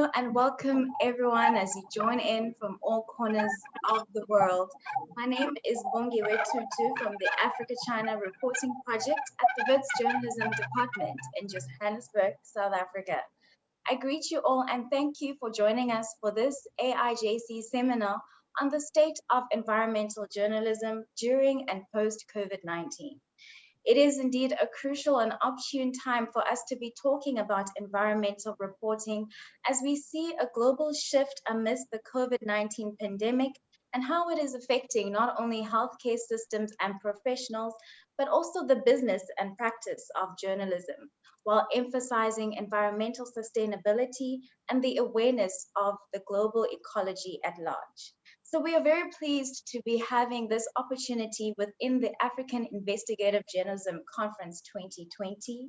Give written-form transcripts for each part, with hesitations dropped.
Hello and welcome everyone as you join in from all corners of the world. My name is Bongiwe Tutu from the Africa-China Reporting Project at the Wits Journalism Department in Johannesburg, South Africa. I greet you all and thank you for joining us for this AIJC seminar on the state of environmental journalism during and post-COVID-19. It is indeed a crucial and opportune time for us to be talking about environmental reporting as we see a global shift amidst the COVID-19 pandemic and how it is affecting not only healthcare systems and professionals, but also the business and practice of journalism, while emphasizing environmental sustainability and the awareness of the global ecology at large. So we are very pleased to be having this opportunity within the African Investigative Journalism Conference 2020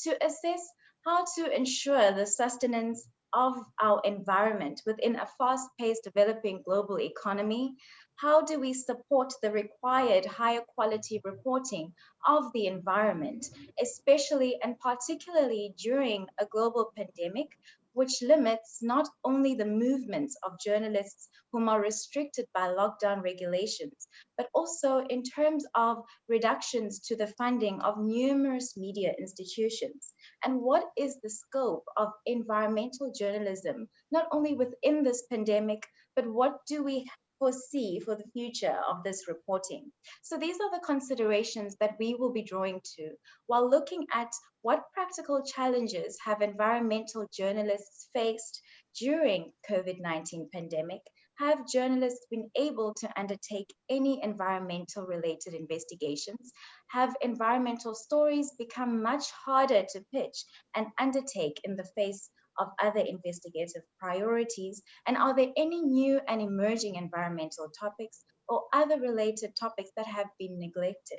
to assess how to ensure the sustenance of our environment within a fast-paced developing global economy. How do we support the required higher quality reporting of the environment, especially and particularly during a global pandemic, which limits not only the movements of journalists whom are restricted by lockdown regulations, but also in terms of reductions to the funding of numerous media institutions. And what is the scope of environmental journalism, not only within this pandemic, but what do we foresee for the future of this reporting? So these are the considerations that we will be drawing to while looking at what practical challenges have environmental journalists faced during COVID-19 pandemic. Have journalists been able to undertake any environmental related investigations? Have environmental stories become much harder to pitch and undertake in the face of other investigative priorities? And are there any new and emerging environmental topics or other related topics that have been neglected?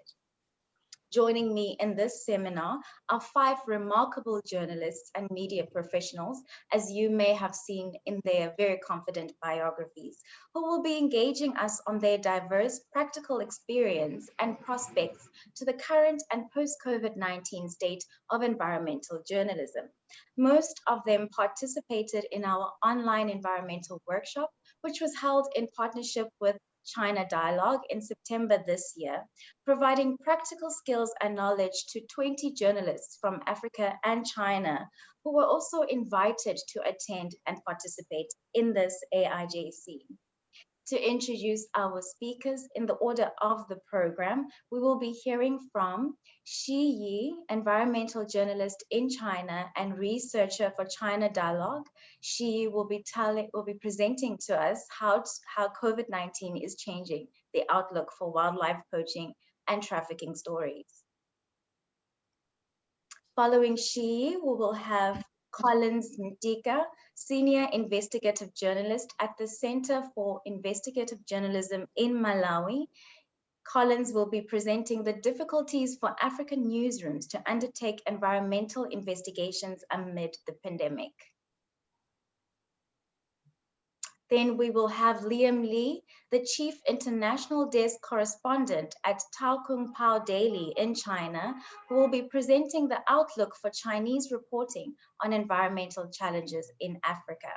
Joining me in this seminar are 5 remarkable journalists and media professionals, as you may have seen in their very confident biographies, who will be engaging us on their diverse practical experience and prospects to the current and post-COVID-19 state of environmental journalism. Most of them participated in our online environmental workshop, which was held in partnership with China Dialogue in September this year, providing practical skills and knowledge to 20 journalists from Africa and China who were also invited to attend and participate in this AIJC. To introduce our speakers in the order of the program, we will be hearing from Shi Yi, environmental journalist in China and researcher for China Dialogue. Shi will be presenting to us how COVID-19 is changing the outlook for wildlife poaching and trafficking stories. Following Shi, we will have Collins Ntika, Senior Investigative Journalist at the Center for Investigative Journalism in Malawi. Collins will be presenting the difficulties for African newsrooms to undertake environmental investigations amid the pandemic. Then we will have Liam Lee, the Chief International Desk Correspondent at Taokung Pao Daily in China, who will be presenting the outlook for Chinese reporting on environmental challenges in Africa.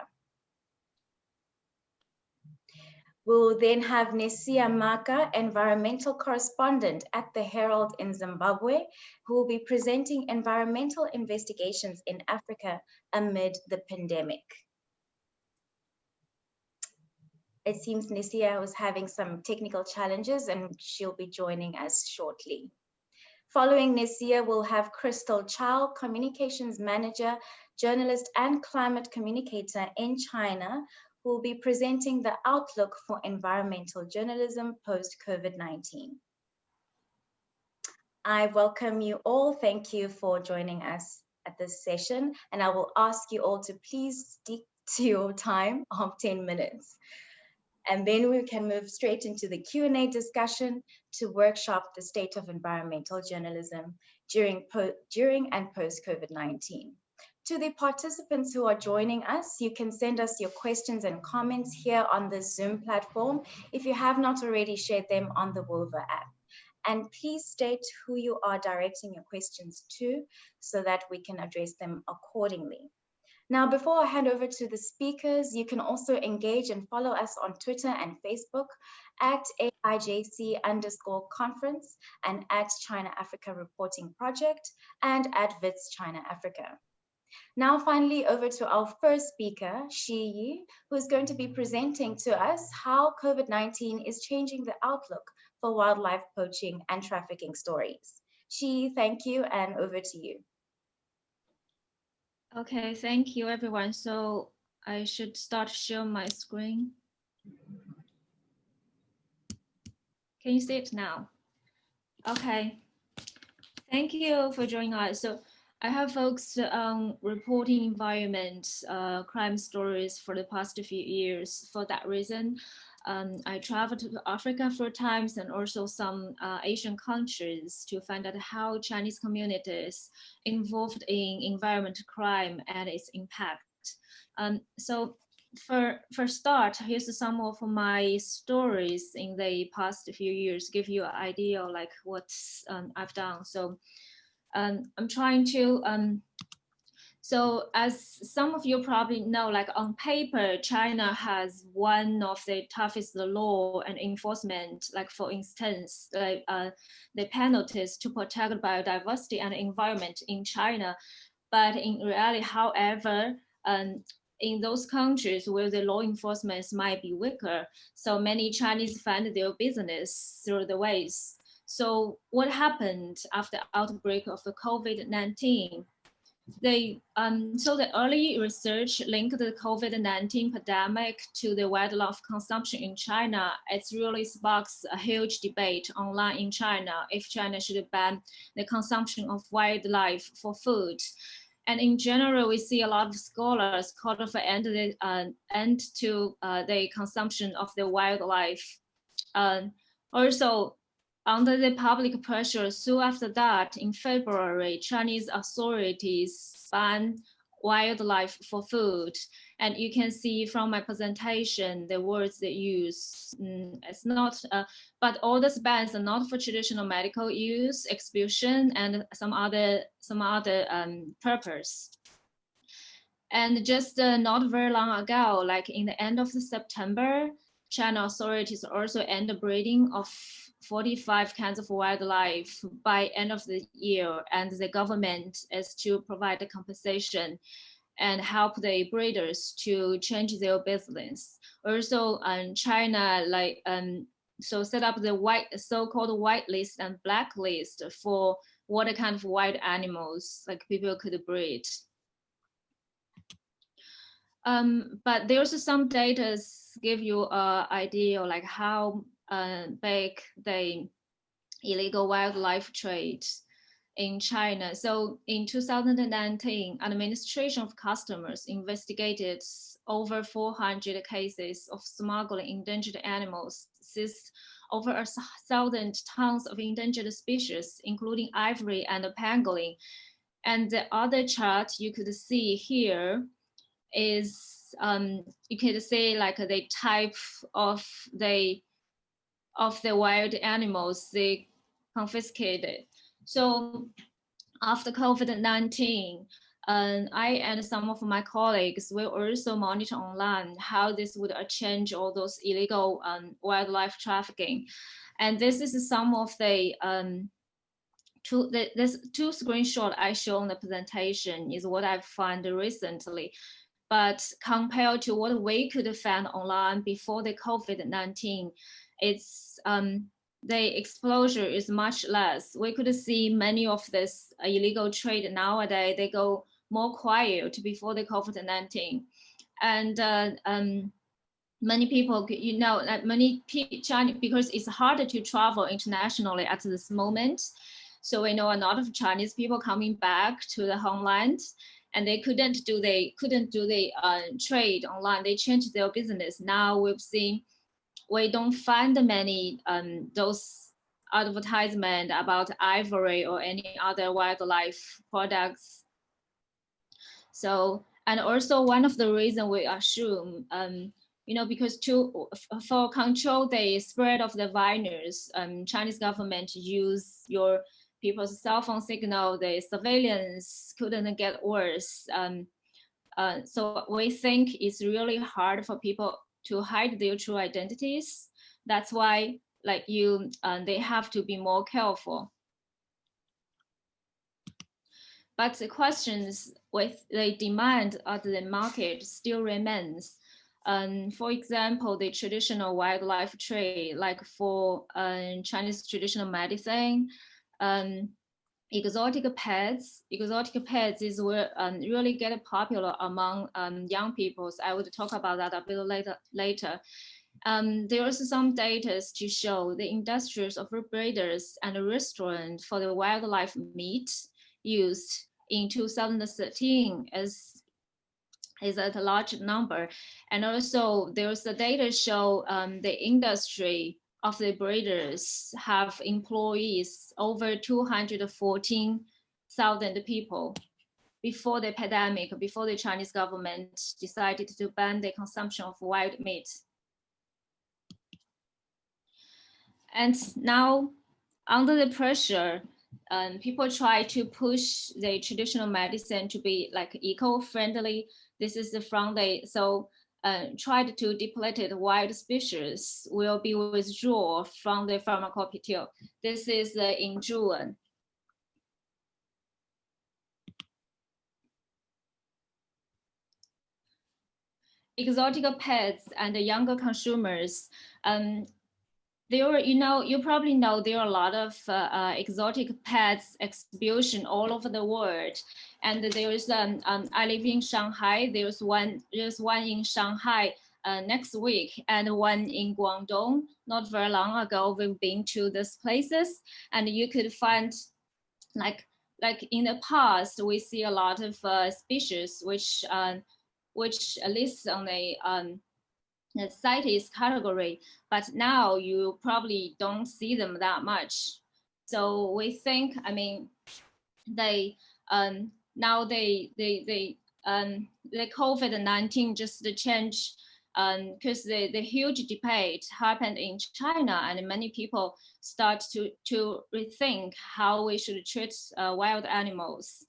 We will then have Nesia Maka, environmental correspondent at the Herald in Zimbabwe, who will be presenting environmental investigations in Africa amid the pandemic. It seems Nesia was having some technical challenges and she'll be joining us shortly. Following Nesia, we'll have Crystal Chow, Communications Manager, Journalist and Climate Communicator in China, who will be presenting the outlook for environmental journalism post-COVID-19. I welcome you all. Thank you for joining us at this session, and I will ask you all to please stick to your time of 10 minutes. And then we can move straight into the Q&A discussion to workshop the state of environmental journalism during and post-COVID-19. To the participants who are joining us, you can send us your questions and comments here on the Zoom platform if you have not already shared them on the Wova app. And please state who you are directing your questions to so that we can address them accordingly. Now, before I hand over to the speakers, you can also engage and follow us on Twitter and Facebook at AIJC_conference and at China Africa Reporting Project and at VITS China Africa. Now, finally, over to our first speaker, Shi Yi, who is going to be presenting to us how COVID-19 is changing the outlook for wildlife poaching and trafficking stories. Shi, thank you, and over to you. Okay, thank you, everyone. So I should start sharing my screen. Can you see it now? Okay. Thank you for joining us. So I have focused on reporting environment, crime stories for the past few years. For that reason, I traveled to Africa 4 times and also some Asian countries to find out how Chinese communities involved in environmental crime and its impact. So for start, here's some of my stories in the past few years, give you an idea of like what I've done. So I'm trying to, so as some of you probably know, like on paper, China has one of the toughest law and enforcement, like for instance, the penalties to protect biodiversity and environment in China. But in reality, however, in those countries where the law enforcement might be weaker, so many Chinese find their business through the ways. So what happened after the outbreak of the COVID-19? So the early research linked the COVID-19 pandemic to the wildlife consumption in China. It really sparks a huge debate online in China if China should ban the consumption of wildlife for food. And in general, we see a lot of scholars call for end to the consumption of the wildlife. Also, under the public pressure, soon after that, in February, Chinese authorities banned wildlife for food. And you can see from my presentation, the words they use, it's not, but all these bans are not for traditional medical use, execution, and some other purpose. And just not very long ago, like in the end of September, China authorities also end the breeding of 45 kinds of wildlife by end of the year, and the government is to provide the compensation and help the breeders to change their business. Also, China so set up the so-called white list and black list for what kind of wild animals like people could breed. But there's some data give you an idea like how big the illegal wildlife trade in China. So in 2019, Administration of Customs investigated over 400 cases of smuggling endangered animals, seized over 1,000 tons of endangered species, including ivory and pangolin. And the other chart you could see here is you could say like the type of the wild animals they confiscated. So after COVID-19, I and some of my colleagues will also monitor online how this would change all those illegal wildlife trafficking. And this is some of the this two screenshots I show in the presentation is what I've found recently. But compared to what we could find online before the COVID-19, it's the exposure is much less. We could see many of this illegal trade nowadays, they go more quiet before the COVID-19. And many people, you know, many Chinese, because it's harder to travel internationally at this moment. So we know a lot of Chinese people coming back to the homeland, and they couldn't do the trade online. They changed their business. Now we've seen we don't find many those advertisement about ivory or any other wildlife products. So, and also one of the reasons we assume, you know, because for control the spread of the virus, Chinese government use your people's cell phone signal, the surveillance couldn't get worse. So we think it's really hard for people to hide their true identities. That's why they have to be more careful. But the questions with the demand of the market still remains. For example, the traditional wildlife trade, like for Chinese traditional medicine, exotic pets is where really get popular among young people. So I would talk about that a bit later. There is some data to show the industries of breeders and restaurants for the wildlife meat used in 2013 is at a large number. And also there's the data show the industry of the breeders have employees over 214,000 people before the pandemic, before the Chinese government decided to ban the consumption of wild meat. And now, under the pressure, people try to push the traditional medicine to be like eco-friendly. This is from tried to depleted wild species will be withdrawn from the pharmacopoeia. This is in June. Exotic pets and the younger consumers. You probably know there are a lot of exotic pets exhibition all over the world, and there is I live in Shanghai. There's one in Shanghai next week, and one in Guangdong. Not very long ago, we've been to these places, and you could find like in the past we see a lot of species which lists on the CITES category, but now you probably don't see them that much. So we think, I mean, the COVID-19 just change because the huge debate happened in China, and many people start to rethink how we should treat wild animals.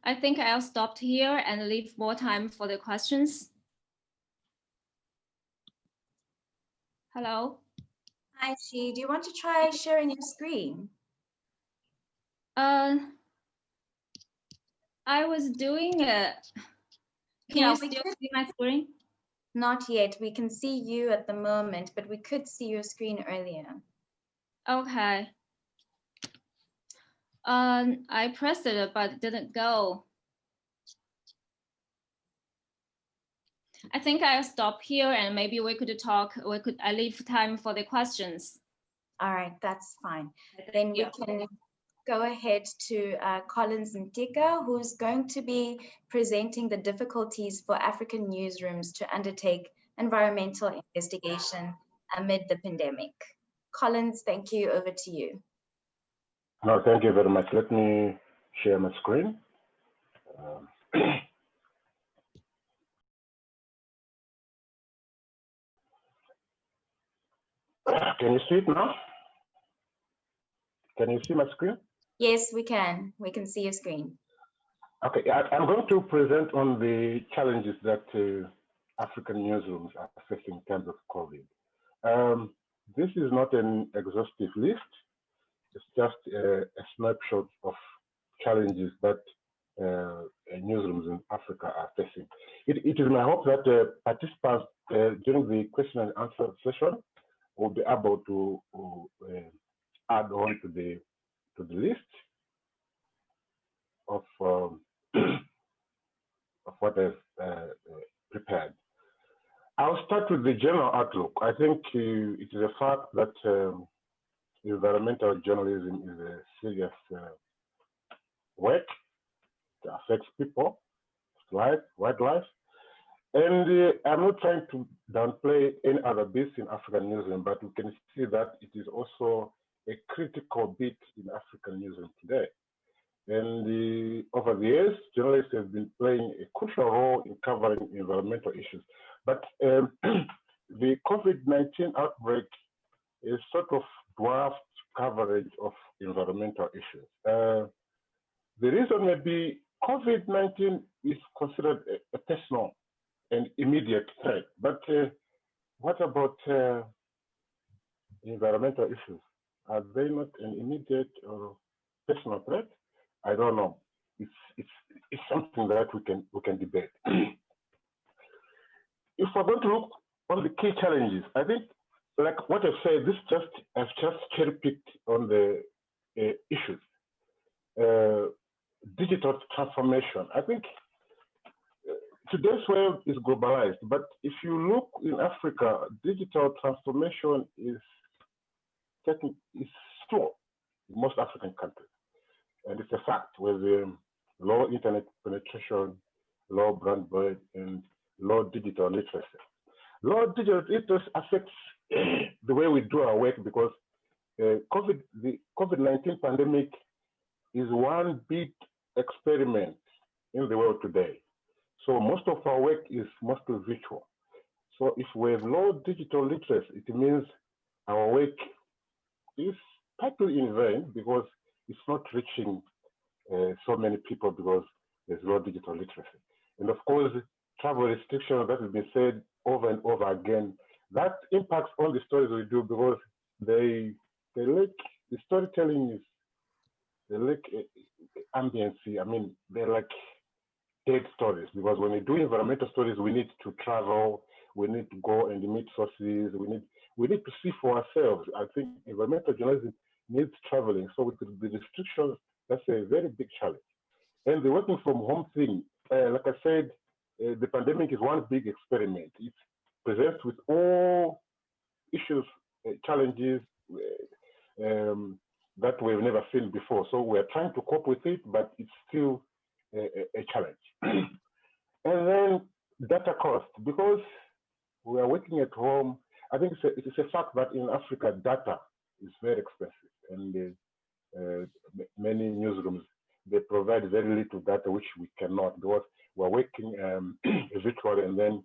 I think I'll stop here and leave more time for the questions. Hello. Hi, Chi. Do you want to try sharing your screen? I was doing it. Can you still see my screen? Not yet. We can see you at the moment, but we could see your screen earlier. Okay. I pressed it, but it didn't go. I think I'll stop here, and maybe we could talk. I leave time for the questions. All right, that's fine. Then we can go ahead to Collins Ntika, who's going to be presenting the difficulties for African newsrooms to undertake environmental investigation amid the pandemic. Collins, thank you. Over to you. No, thank you very much. Let me share my screen. Can you see it now? Can you see my screen? Yes, we can. We can see your screen. Okay, I'm going to present on the challenges that African newsrooms are facing in terms of COVID. This is not an exhaustive list. It's just a snapshot of challenges that newsrooms in Africa are facing. It is my hope that participants during the question and answer session will be able to add on to the list of what I've prepared. I'll start with the general outlook. I think it is a fact that environmental journalism is a serious work that affects people, life, wildlife. And I'm not trying to downplay any other bits in African newsroom, but we can see that it is also a critical bit in African newsroom today. And over the years, journalists have been playing a crucial role in covering environmental issues. But the COVID-19 outbreak is sort of dwarfed coverage of environmental issues. The reason may be COVID-19 is considered a personal and immediate threat, but what about environmental issues? Are they not an immediate or personal threat? I don't know. It's something that we can debate. If we're going to look on the key challenges, I think, like what I've said, I've just cherry-picked on the issues. Digital transformation. I think today's world is globalized, but if you look in Africa, digital transformation is slow in most African countries. And it's a fact with low internet penetration, low broadband, and low digital literacy. Low digital literacy affects the way we do our work because the COVID-19 pandemic is one big experiment in the world today. So most of our work is mostly virtual. So if we have low digital literacy, it means our work is partly in vain because it's not reaching so many people because there's low digital literacy. And of course, travel restrictions that has been said over and over again, that impacts on the stories we do because they lack, the storytelling they lack ambiency. I mean, they're like dead stories because when we do environmental stories, we need to travel, we need to go and meet sources, we need to see for ourselves. I think environmental journalism needs traveling. So with the restrictions, that's a very big challenge. And the working from home thing, like I said, the pandemic is one big experiment. It presents with all issues, challenges that we've never seen before. So we're trying to cope with it, but it's still a challenge. And then data cost, because we are working at home, I think it's a fact that in Africa, data is very expensive. And many newsrooms, they provide very little data, which we cannot, because we're working virtually, and then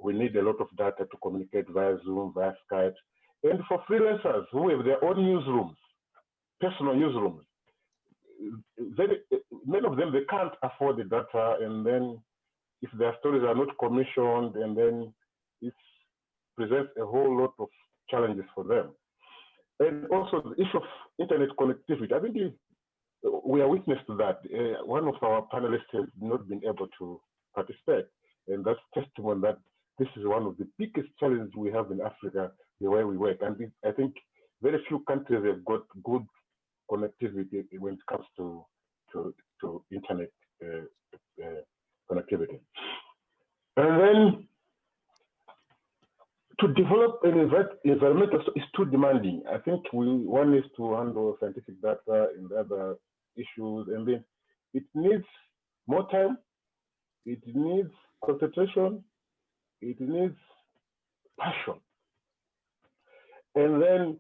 we need a lot of data to communicate via Zoom, via Skype. And for freelancers who have their own newsrooms, personal newsrooms, many of them, they can't afford the data, and then if their stories are not commissioned, and then it presents a whole lot of challenges for them. And also the issue of internet connectivity. I think we are witness to that. One of our panelists has not been able to participate, and that's testimony that this is one of the biggest challenges we have in Africa, the way we work. And I think very few countries have got good connectivity when it comes to internet connectivity. And then to develop an environmental is too demanding. I think one is to handle scientific data and other issues, and then it needs more time, it needs concentration, it needs passion. And then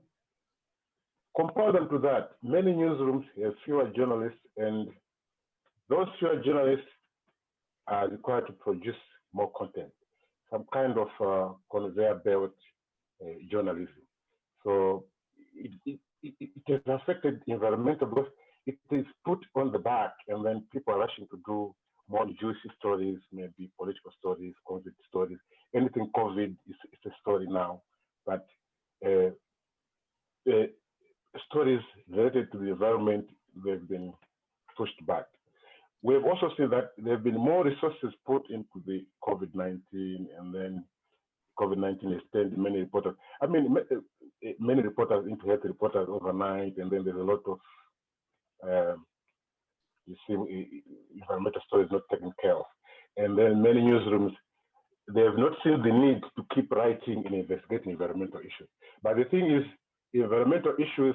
compounded to that, many newsrooms have fewer journalists, and those fewer journalists are required to produce more content, some kind of conveyor belt journalism. So it has affected environmental because it is put on the back, and then people are rushing to do more juicy stories, maybe political stories, COVID stories. Anything COVID is a story now, but stories related to the environment, they've been pushed back. We've also seen that there have been more resources put into the COVID-19, and then COVID-19 has turned many reporters. I mean, many reporters into health reporters overnight, and then there's a lot of, you see, environmental stories not taken care of. And then many newsrooms, they have not seen the need to keep writing and investigating environmental issues. But the thing is, environmental issues,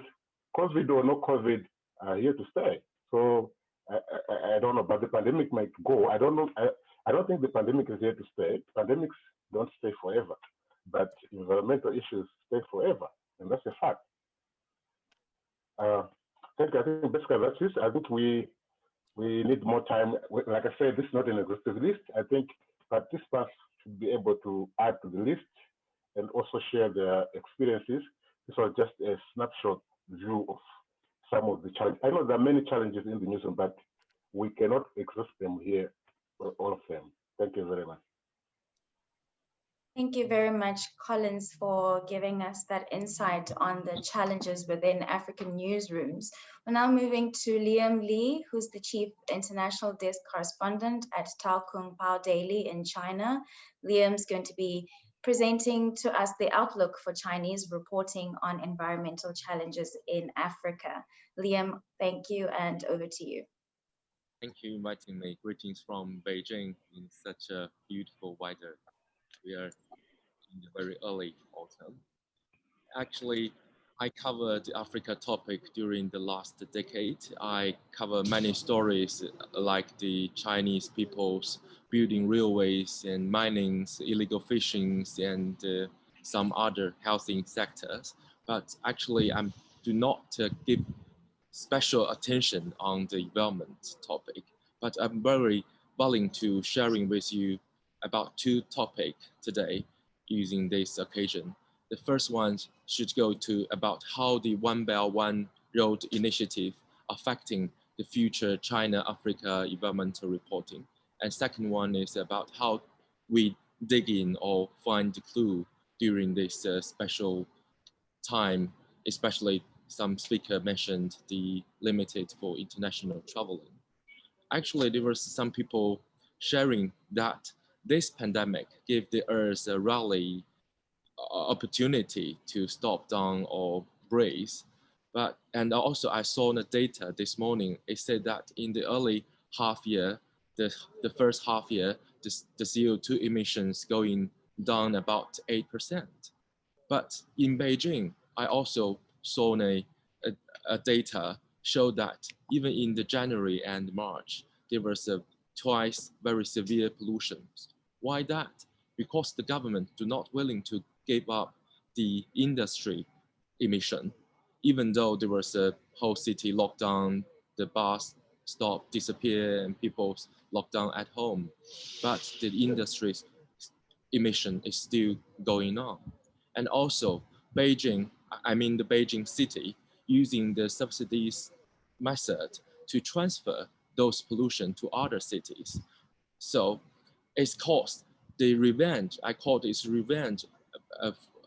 COVID or no COVID, are here to stay. So I don't know, but the pandemic might go. I don't know. I don't think the pandemic is here to stay. Pandemics don't stay forever, but environmental issues stay forever, and that's a fact. I think basically that's it. I think we need more time. Like I said, this is not an exhaustive list. I think participants should be able to add to the list and also share their experiences. This was just a snapshot view of some of the challenges. I know there are many challenges in the newsroom, but we cannot exhaust them here, all of them. Thank you very much. Thank you very much, Collins, for giving us that insight on the challenges within African newsrooms. We're now moving to Liam Lee, who's the Chief International Desk Correspondent at Tao Kung Pao Daily in China. Liam's going to be presenting to us the outlook for Chinese reporting on environmental challenges in Africa. Liam, thank you, and over to you. Thank you, inviting me. Greetings from Beijing in such a beautiful weather. We are in the very early autumn. Actually, I covered the Africa topic during the last decade. I cover many stories like the Chinese peoples building railways and mining, illegal fishing, and some other housing sectors. But actually, I do not give special attention on the development topic, but I'm very willing to sharing with you about two topics today using this occasion. The first one should go to about how the One Belt One Road initiative affecting the future China-Africa environmental reporting. And second one is about how we dig in or find the clue during this special time, especially some speaker mentioned the limited for international traveling. Actually, there were some people sharing that this pandemic gave the Earth a rally opportunity to stop down or brace. And also I saw the data this morning. It said that in the early half year, the first half year, the CO2 emissions going down about 8%. But in Beijing, I also saw a data show that even in the January and March, there was a twice very severe pollution. Why that? Because the government do not willing to give up the industry emission, even though there was a whole city lockdown, the bus stop disappear and people locked down at home, but the industry's emission is still going on. And also Beijing, I mean the Beijing city, using the subsidies method to transfer those pollution to other cities. So it's caused the revenge, I call this revenge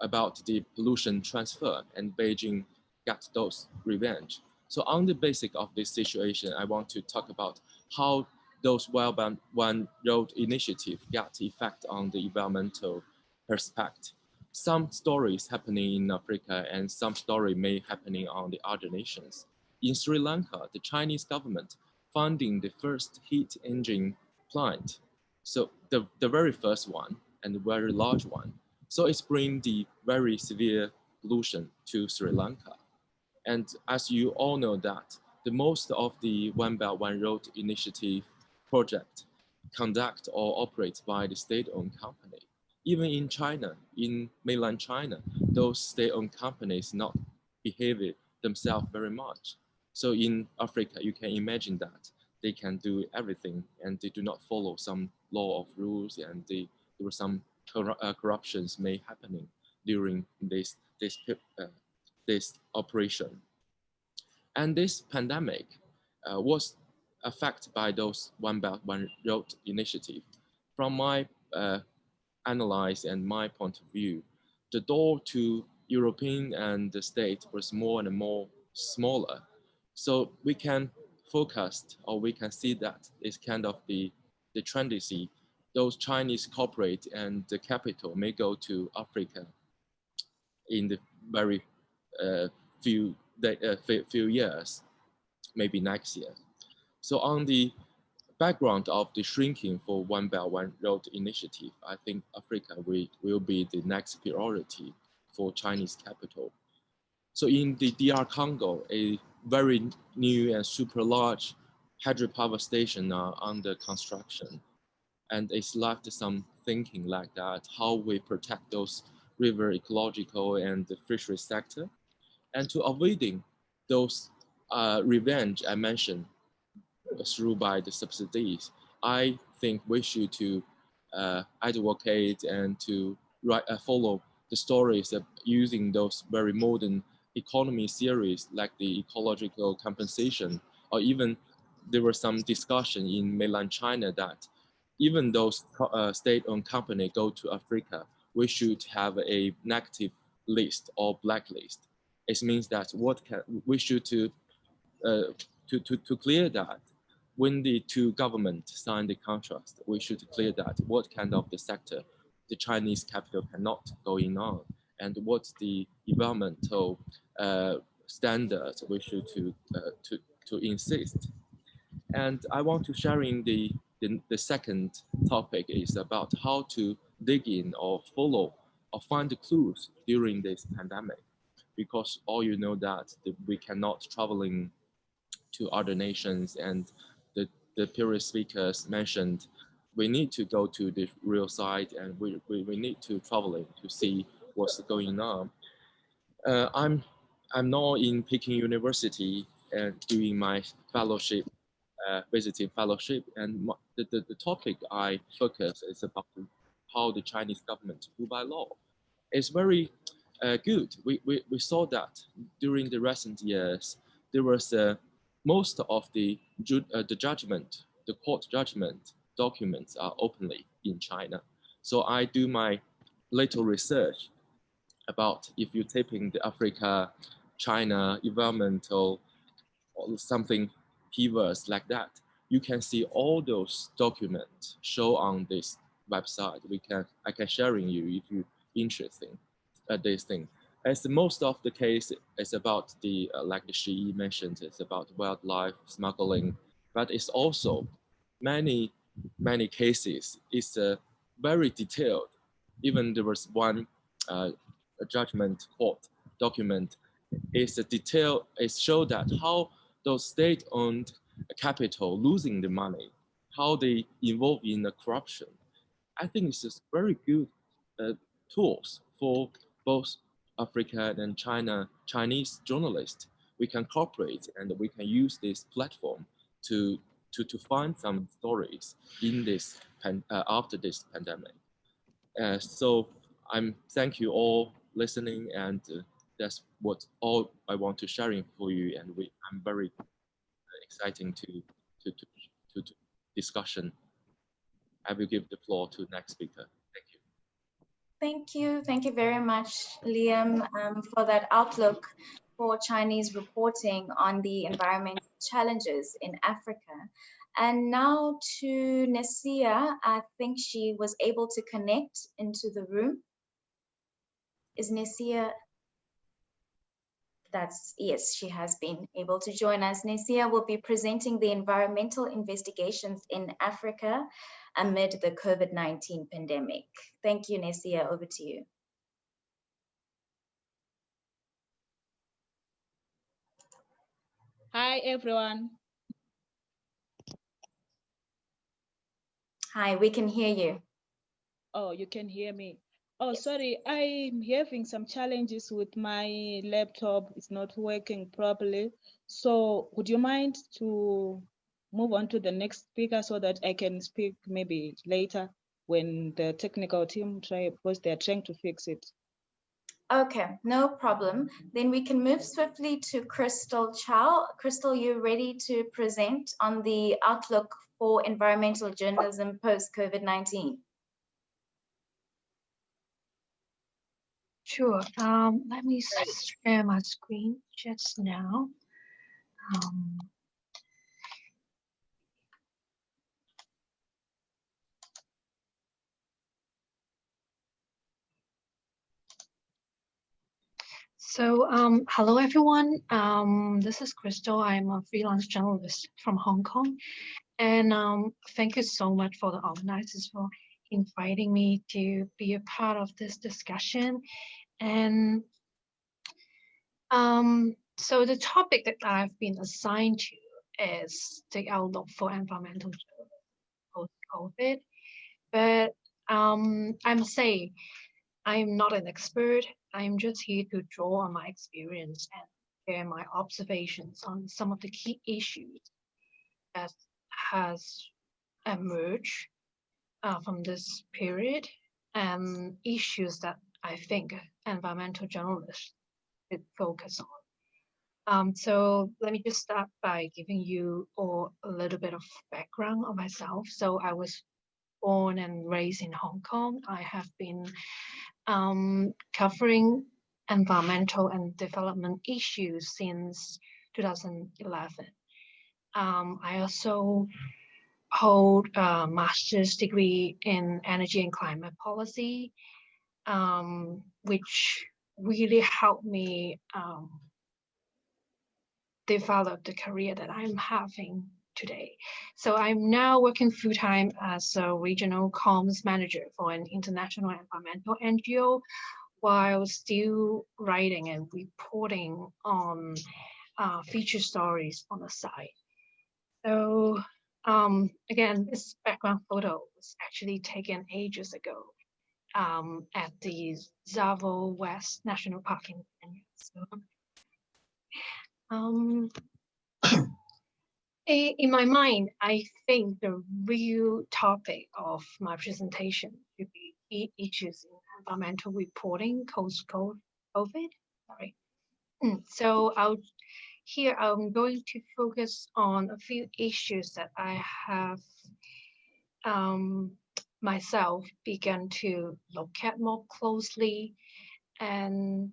about the pollution transfer, and Beijing got those revenge. So on the basis of this situation, I want to talk about how those One Road initiative got effect on the environmental perspective. Some stories happening in Africa and some story may happening on the other nations. In Sri Lanka, the Chinese government funding the first heat engine plant. So the very first one and the very large one. So it's bring the very severe pollution to Sri Lanka. And as you all know that the most of the One Belt One Road initiative project conduct or operate by the state-owned company. Even in China, in mainland China, those state-owned companies not behave themselves very much. So in Africa, you can imagine that they can do everything and they do not follow some law of rules, and there were some corruptions may happening during this operation. And this pandemic was affected by those One Belt One Road initiative. From my analyze and my point of view, the door to European and the state was more and more smaller. So we can focus, or we can see that it's kind of the tendency. Those Chinese corporate and the capital may go to Africa in the very few years, maybe next year. So on the background of the shrinking for One Belt One Road initiative, I think Africa will be the next priority for Chinese capital. So in the DR Congo, a very new and super large hydropower station are under construction. And it's left some thinking like that, how we protect those river ecological and the fishery sector, and to avoiding those revenge I mentioned through by the subsidies. I think we should to advocate and to follow the stories of using those very modern economy theories like the ecological compensation, or even there was some discussion in mainland China that even though state-owned company go to Africa, we should have a negative list or blacklist. It means that we should to clear that when the two governments sign the contract, we should clear that what kind of the sector the Chinese capital cannot go in on, and what's the environmental standards we should to insist. And I want to sharing the second topic is about how to dig in or follow or find the clues during this pandemic, because all you know that we cannot traveling to other nations, and the previous speakers mentioned we need to go to the real site, and we need to traveling to see what's going on. I'm now in Peking University and doing my fellowship, visiting fellowship, and the topic I focus is about how the Chinese government rule by law. It's very good. We saw that during the recent years, there was most of the judgment, the court judgment documents are openly in China. So I do my little research about if you type in the Africa, China, environmental, or something keywords like that, you can see all those documents show on this website. I can sharing you if you interesting this thing. As most of the case is about the like the Shi mentioned, it's about wildlife smuggling, but it's also many cases. It's very detailed. Even there was one a judgment court document is a detail. It showed that how those state-owned capital losing the money, how they involve in the corruption. I think it's just very good tools for both African and Chinese journalists. We can cooperate and we can use this platform to find some stories in this after this pandemic. So I'm thank you all listening, and that's what all I want to sharing for you. And I'm very exciting to, to discussion. I will give the floor to next speaker. Thank you. Thank you. Thank you very much, Liam, for that outlook for Chinese reporting on the environmental challenges in Africa. And now to Nesia. I think she was able to connect into the room. Is Nesia? Yes, she has been able to join us. Nesia will be presenting the environmental investigations in Africa amid the COVID-19 pandemic. Thank you, Nesia. Over to you. Hi, everyone. Hi, we can hear you. Oh, you can hear me. Oh, Yes. sorry, I'm having some challenges with my laptop. It's not working properly. So would you mind to move on to the next speaker so that I can speak maybe later when the technical team because they're trying to fix it. Okay, no problem. Then we can move swiftly to Crystal Chow. Crystal, you ready to present on the outlook for environmental journalism post-COVID-19? Sure. Let me share my screen just now. Hello everyone. This is Crystal. I'm a freelance journalist from Hong Kong, and thank you so much for the organizers for inviting me to be a part of this discussion. And so the topic that I've been assigned to is the outlook for environmental post-COVID. But I must say, I'm not an expert. I'm just here to draw on my experience and share my observations on some of the key issues that has emerged from this period, and issues that I think environmental journalists should focus on. So let me just start by giving you all a little bit of background on myself. So I was born and raised in Hong Kong. I have been covering environmental and development issues since 2011. I also hold a master's degree in energy and climate policy, which really helped me develop the career that I'm having today. So I'm now working full-time as a regional comms manager for an international environmental NGO, while still writing and reporting on feature stories on the side. So again, this background photo was actually taken ages ago at the Tsavo West National Park in Kenya. So, in my mind, I think the real topic of my presentation should be key issues in environmental reporting post-COVID. Sorry. So here I'm going to focus on a few issues that I have myself begun to look at more closely, and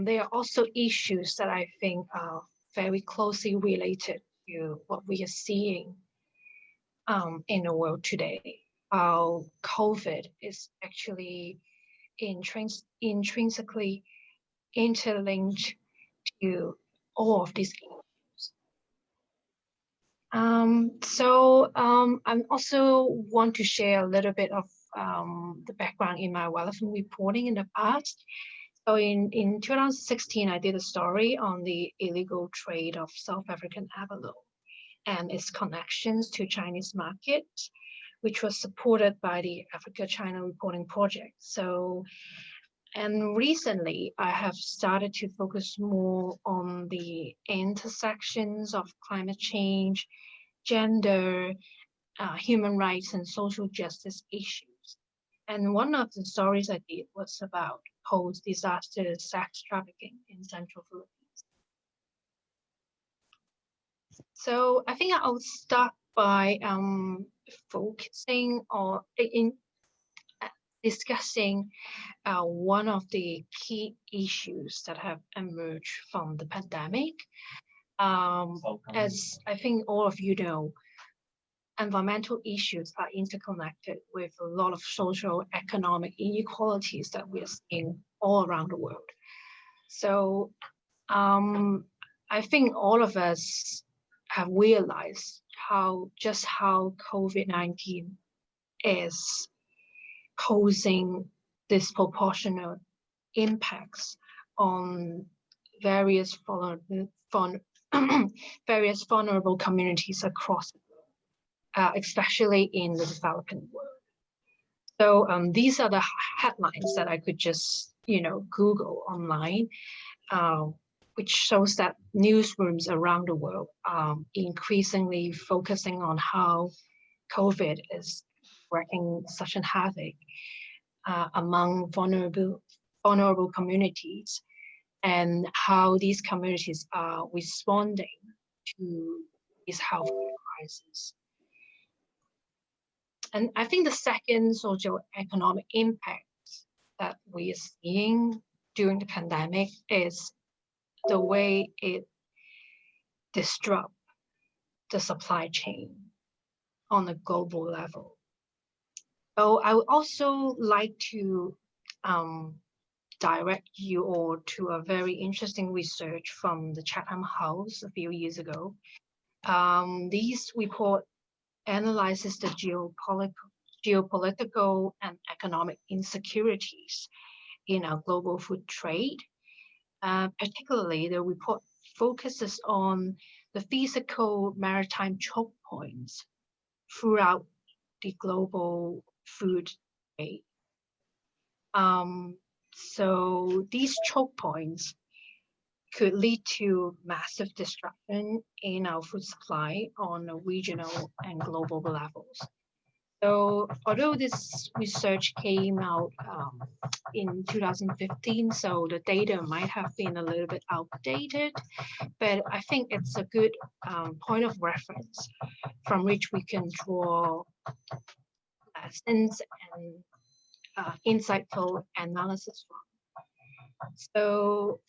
there are also issues that I think are very closely related to what we are seeing in the world today. How COVID is actually intrinsically interlinked to all of these issues. I also want to share a little bit of the background in my relevant reporting in the past. So in 2016, I did a story on the illegal trade of South African abalone and its connections to Chinese market, which was supported by the Africa-China Reporting Project. So, and recently I have started to focus more on the intersections of climate change, gender, human rights, and social justice issues. And one of the stories I did was about post-disaster sex trafficking in Central Philippines. So I think I'll start by focusing or in discussing one of the key issues that have emerged from the pandemic. As I think all of you know, environmental issues are interconnected with a lot of social economic inequalities that we're seeing all around the world. So I think all of us have realized how COVID-19 is causing disproportionate impacts on various vulnerable communities across the world, especially in the developing world. So these are the headlines that I could just, Google online, which shows that newsrooms around the world are increasingly focusing on how COVID is wreaking such an havoc among vulnerable communities, and how these communities are responding to this health crisis. And I think the second socioeconomic impact that we are seeing during the pandemic is the way it disrupts the supply chain on a global level. So I would also like to direct you all to a very interesting research from the Chatham House a few years ago. This report analyzes the geopolitical and economic insecurities in our global food trade. Particularly, the report focuses on the physical maritime choke points throughout the global food trade. So these choke points could lead to massive disruption in our food supply on a regional and global levels. So although this research came out in 2015, so the data might have been a little bit outdated, but I think it's a good point of reference from which we can draw lessons and insightful analysis from. So,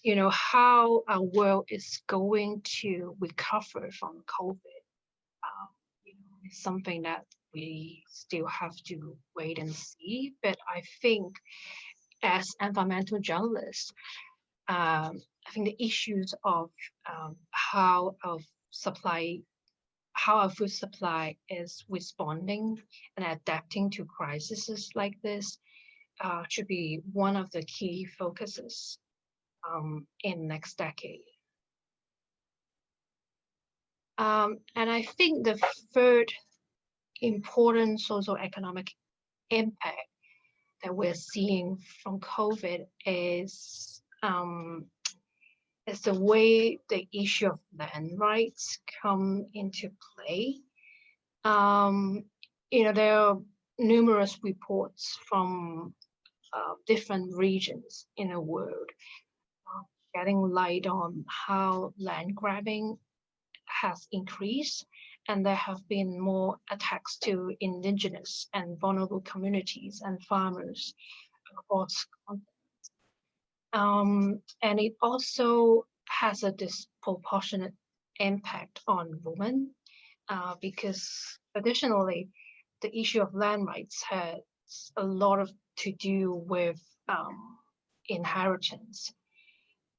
you know, how our world is going to recover from COVID, you know, is something that we still have to wait and see. But I think as environmental journalists, I think the issues of how our food supply is responding and adapting to crises like this should be one of the key focuses in next decade. And I think the third important socioeconomic impact that we're seeing from COVID is the way the issue of land rights come into play. You know, there are numerous reports from different regions in the world shedding light on how land grabbing has increased, and there have been more attacks to indigenous and vulnerable communities and farmers across continents. And it also has a disproportionate impact on women because traditionally the issue of land rights has a lot to do with inheritance.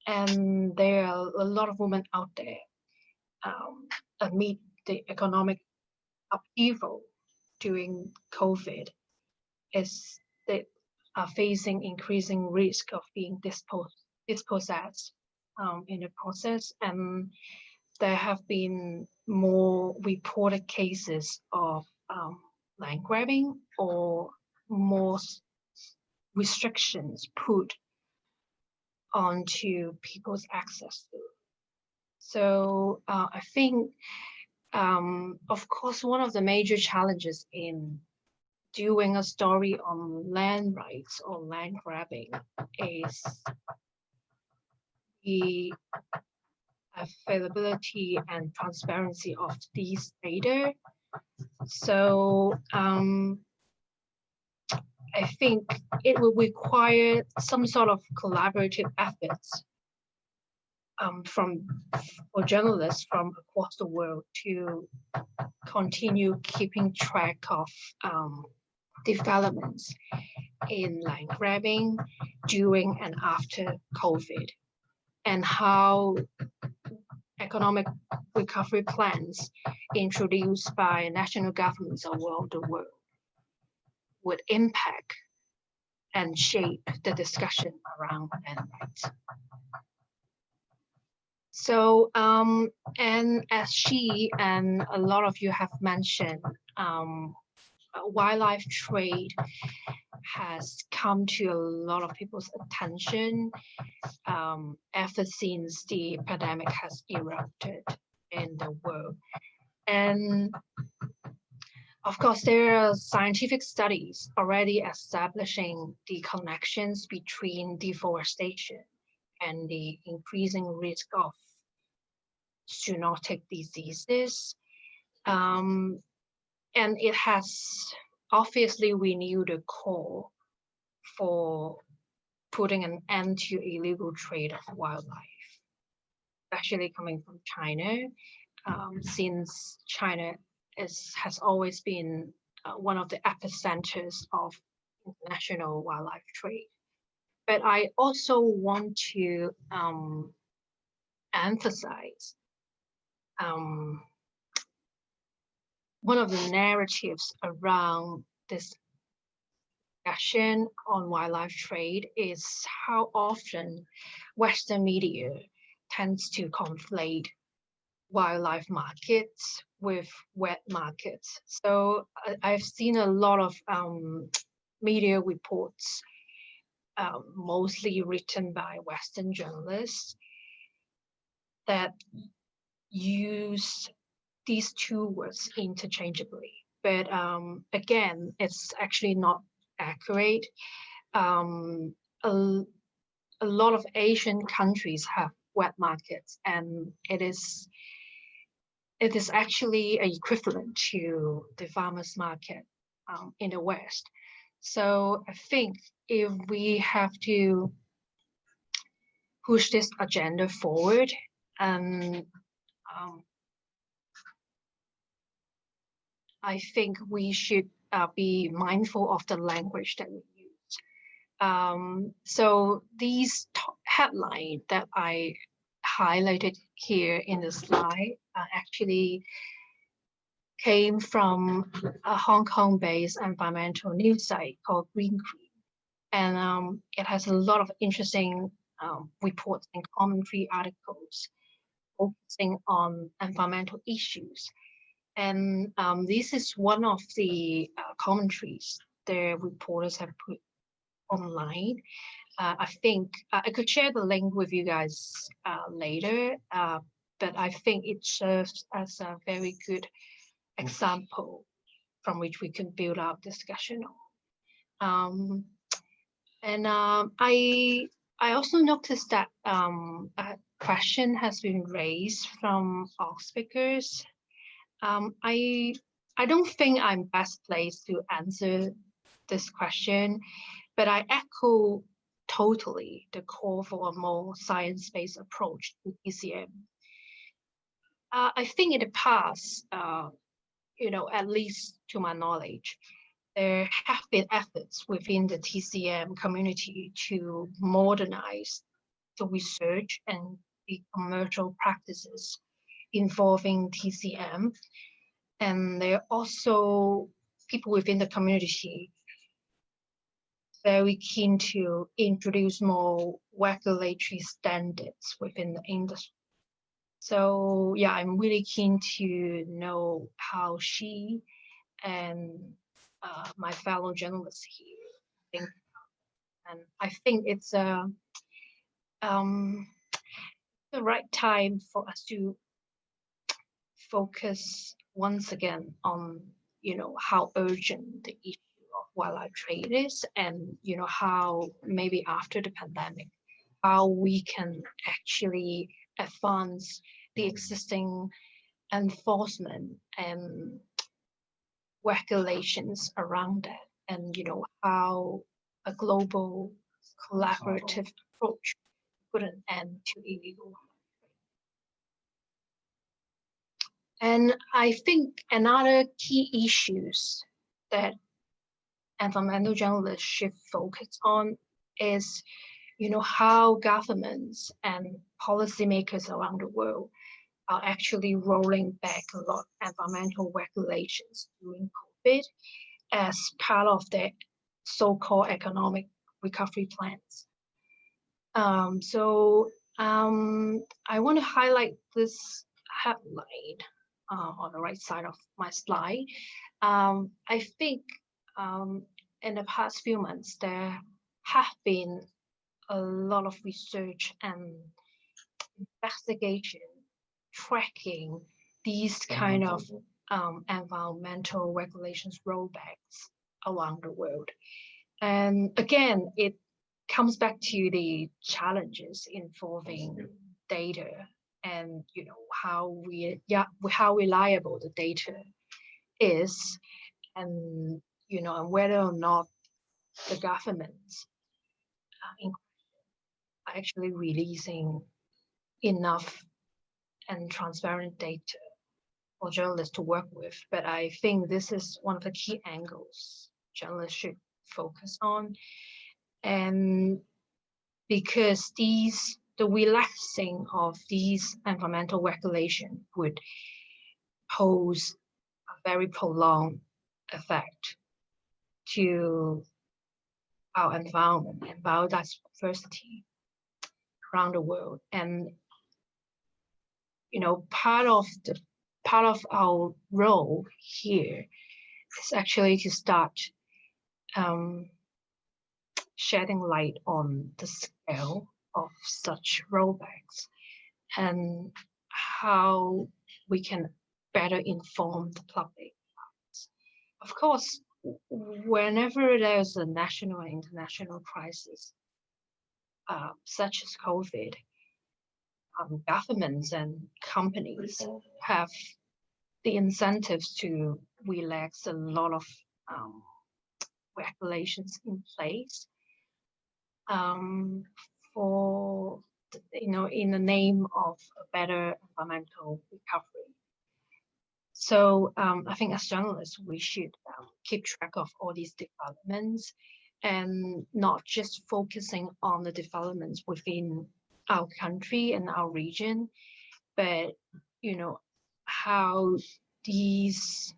And there are a lot of women out there amid the economic upheaval during COVID is they are facing increasing risk of being dispossessed in the process. And there have been more reported cases of land grabbing or more restrictions put onto people's access to. So I think, of course, one of the major challenges in doing a story on land rights or land grabbing is the availability and transparency of these data. So I think it will require some sort of collaborative efforts for journalists from across the world to continue keeping track of developments in land grabbing during and after COVID, and how economic recovery plans introduced by national governments around the world would impact and shape the discussion around land rights. So, and as she and a lot of you have mentioned, wildlife trade has come to a lot of people's attention ever since the pandemic has erupted in the world. And of course, there are scientific studies already establishing the connections between deforestation and the increasing risk of zoonotic diseases. And it has obviously renewed a call for putting an end to illegal trade of wildlife, especially coming from China, since China has always been one of the epicenters of international wildlife trade. But I also want to emphasize one of the narratives around this discussion on wildlife trade is how often Western media tends to conflate wildlife markets with wet markets. So I've seen a lot of media reports, mostly written by Western journalists, that use these two words interchangeably. But again, it's actually not accurate. A lot of Asian countries have wet markets, and it is actually equivalent to the farmers market in the West. So I think if we have to push this agenda forward, and I think we should be mindful of the language that we use. So these headlines that I highlighted here in the slide actually came from a Hong Kong-based environmental news site called Green Cream. And it has a lot of interesting reports and commentary articles focusing on environmental issues. And this is one of the commentaries the reporters have put online. I think I could share the link with you guys later, but I think it serves as a very good example from which we can build our discussion on. I also noticed that a question has been raised from all speakers. I don't think I'm best placed to answer this question, but I echo totally the call for a more science-based approach to TCM. I think in the past, at least to my knowledge, there have been efforts within the TCM community to modernize the research and the commercial practices involving TCM. And there are also people within the community very keen to introduce more regulatory standards within the industry. So yeah, I'm really keen to know how she and my fellow journalists here think. And I think it's the right time for us to focus once again on, how urgent the issue of wildlife trade is, and, how maybe after the pandemic, how we can actually advance the existing enforcement and regulations around that, and, how a global collaborative approach put an end to illegal. And I think another key issues that environmental journalists should focus on is, how governments and policymakers around the world are actually rolling back a lot of environmental regulations during COVID as part of their so-called economic recovery plans. I want to highlight this headline on the right side of my slide. I think in the past few months, there have been a lot of research and investigation tracking these kind of environmental regulations rollbacks around the world. And again, it comes back to the challenges involving data and how reliable the data is, and and whether or not the governments are actually releasing enough and transparent data for journalists to work with. But I think this is one of the key angles journalists should focus on, and because the relaxing of these environmental regulations would pose a very prolonged effect to our environment and biodiversity around the world. And part of our role here is actually to start shedding light on the scale of such rollbacks and how we can better inform the public. Of course, whenever there's a national and international crisis, such as COVID, governments and companies have the incentives to relax a lot of regulations in place for, in the name of a better environmental recovery. So I think as journalists, we should keep track of all these developments and not just focusing on the developments within our country and our region, but, how these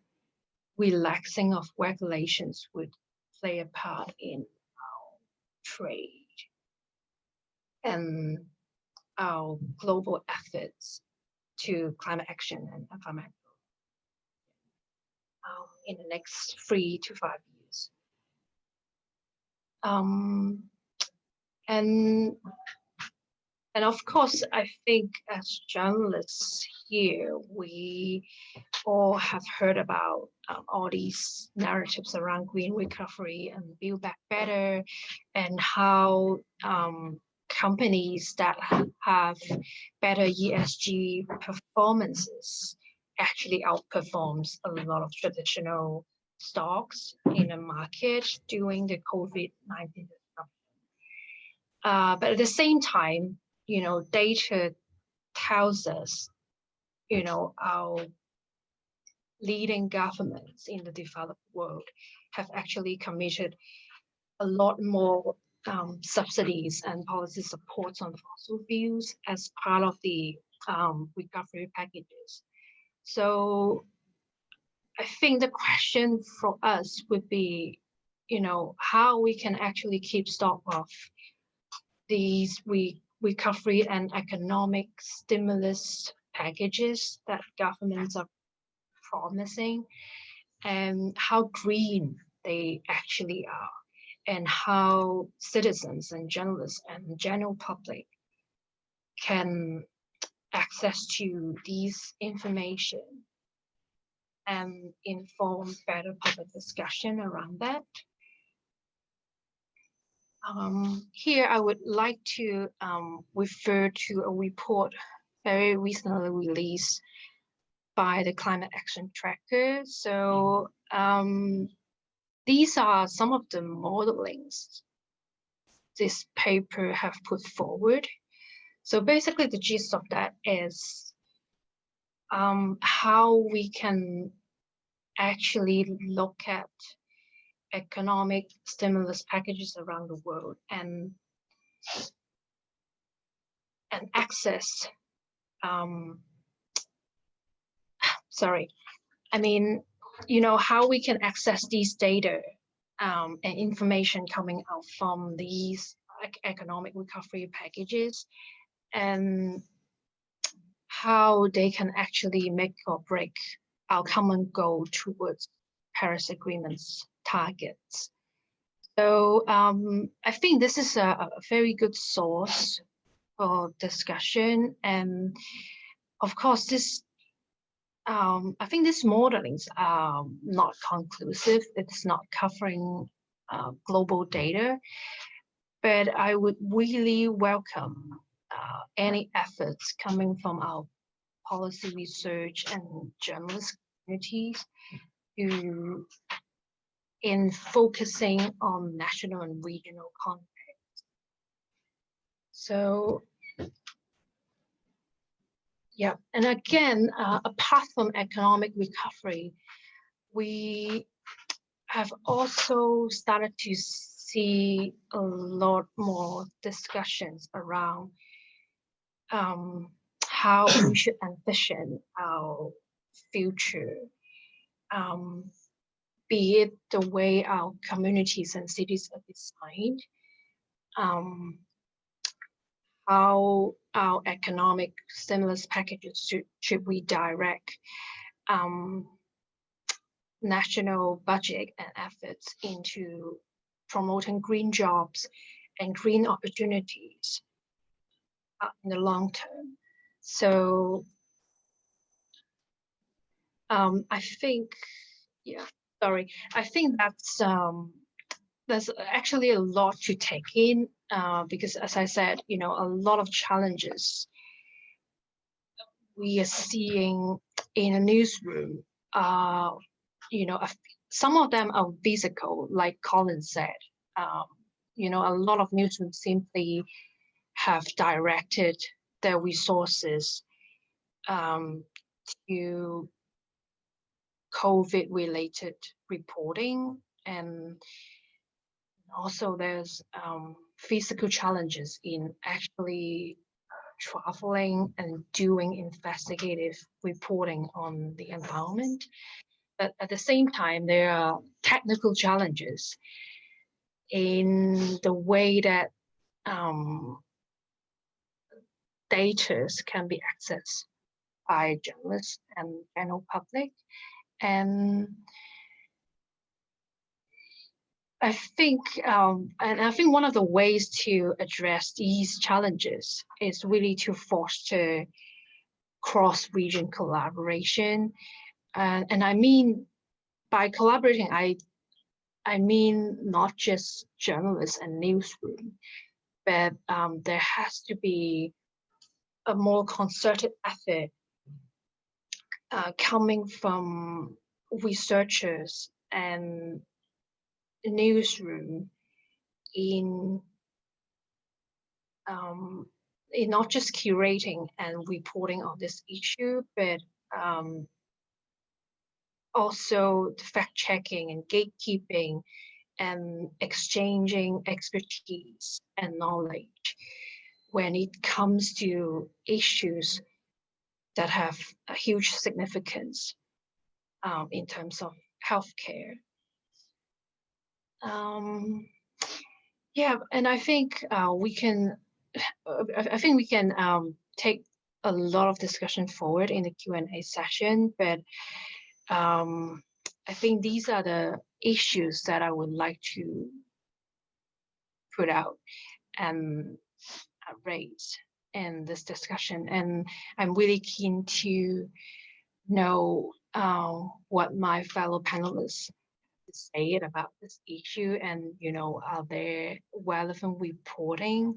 relaxing of regulations would play a part in our trade and our global efforts to climate action and environmental in the next 3 to 5 years. And of course, I think as journalists here, we all have heard about all these narratives around green recovery and Build Back Better, and how companies that have better ESG performances actually outperforms a lot of traditional stocks in the market during the COVID-19 disruption. But at the same time, data tells us, our leading governments in the developed world have actually committed a lot more subsidies and policy supports on fossil fuels as part of the recovery packages. So I think the question for us would be, how we can actually keep stock of these recovery and economic stimulus packages that governments are promising, and how green they actually are, and how citizens and journalists and general public can access to these information and inform better public discussion around that. Here, I would like to refer to a report very recently released by the Climate Action Tracker. So these are some of the modelings this paper have put forward. So basically the gist of that is how we can actually look at economic stimulus packages around the world and access how we can access these data and information coming out from these economic recovery packages, and how they can actually make or break our common goal towards Paris Agreement's targets. So I think this is a very good source for discussion, and of course this I think these modelings are not conclusive. It's not covering global data, but I would really welcome any efforts coming from our policy research and journalist communities in focusing on national and regional context. So yeah, and again, apart from economic recovery, we have also started to see a lot more discussions around how we should envision our future, be it the way our communities and cities are designed, how our economic stimulus packages should redirect national budget and efforts into promoting green jobs and green opportunities in the long term. So I think, yeah, sorry, I think that's actually a lot to take in because, as I said, you know, a lot of challenges we are seeing in a newsroom. You know, some of them are physical, like Colin said. You know, a lot of newsrooms simply have directed their resources to COVID-related reporting, and also there's physical challenges in actually traveling and doing investigative reporting on the environment. But at the same time, there are technical challenges in the way that data can be accessed by journalists and general public. And I think one of the ways to address these challenges is really to foster cross-region collaboration. And I mean, by collaborating, I mean not just journalists and newsroom, but there has to be a more concerted effort coming from researchers and newsroom in not just curating and reporting on this issue, but also fact-checking and gatekeeping and exchanging expertise and knowledge when it comes to issues that have a huge significance in terms of healthcare. Yeah, and I think we can take a lot of discussion forward in the Q&A session, but I think these are the issues that I would like to put out and raise in this discussion. And I'm really keen to know what my fellow panelists say about this issue, and you know, are there relevant reporting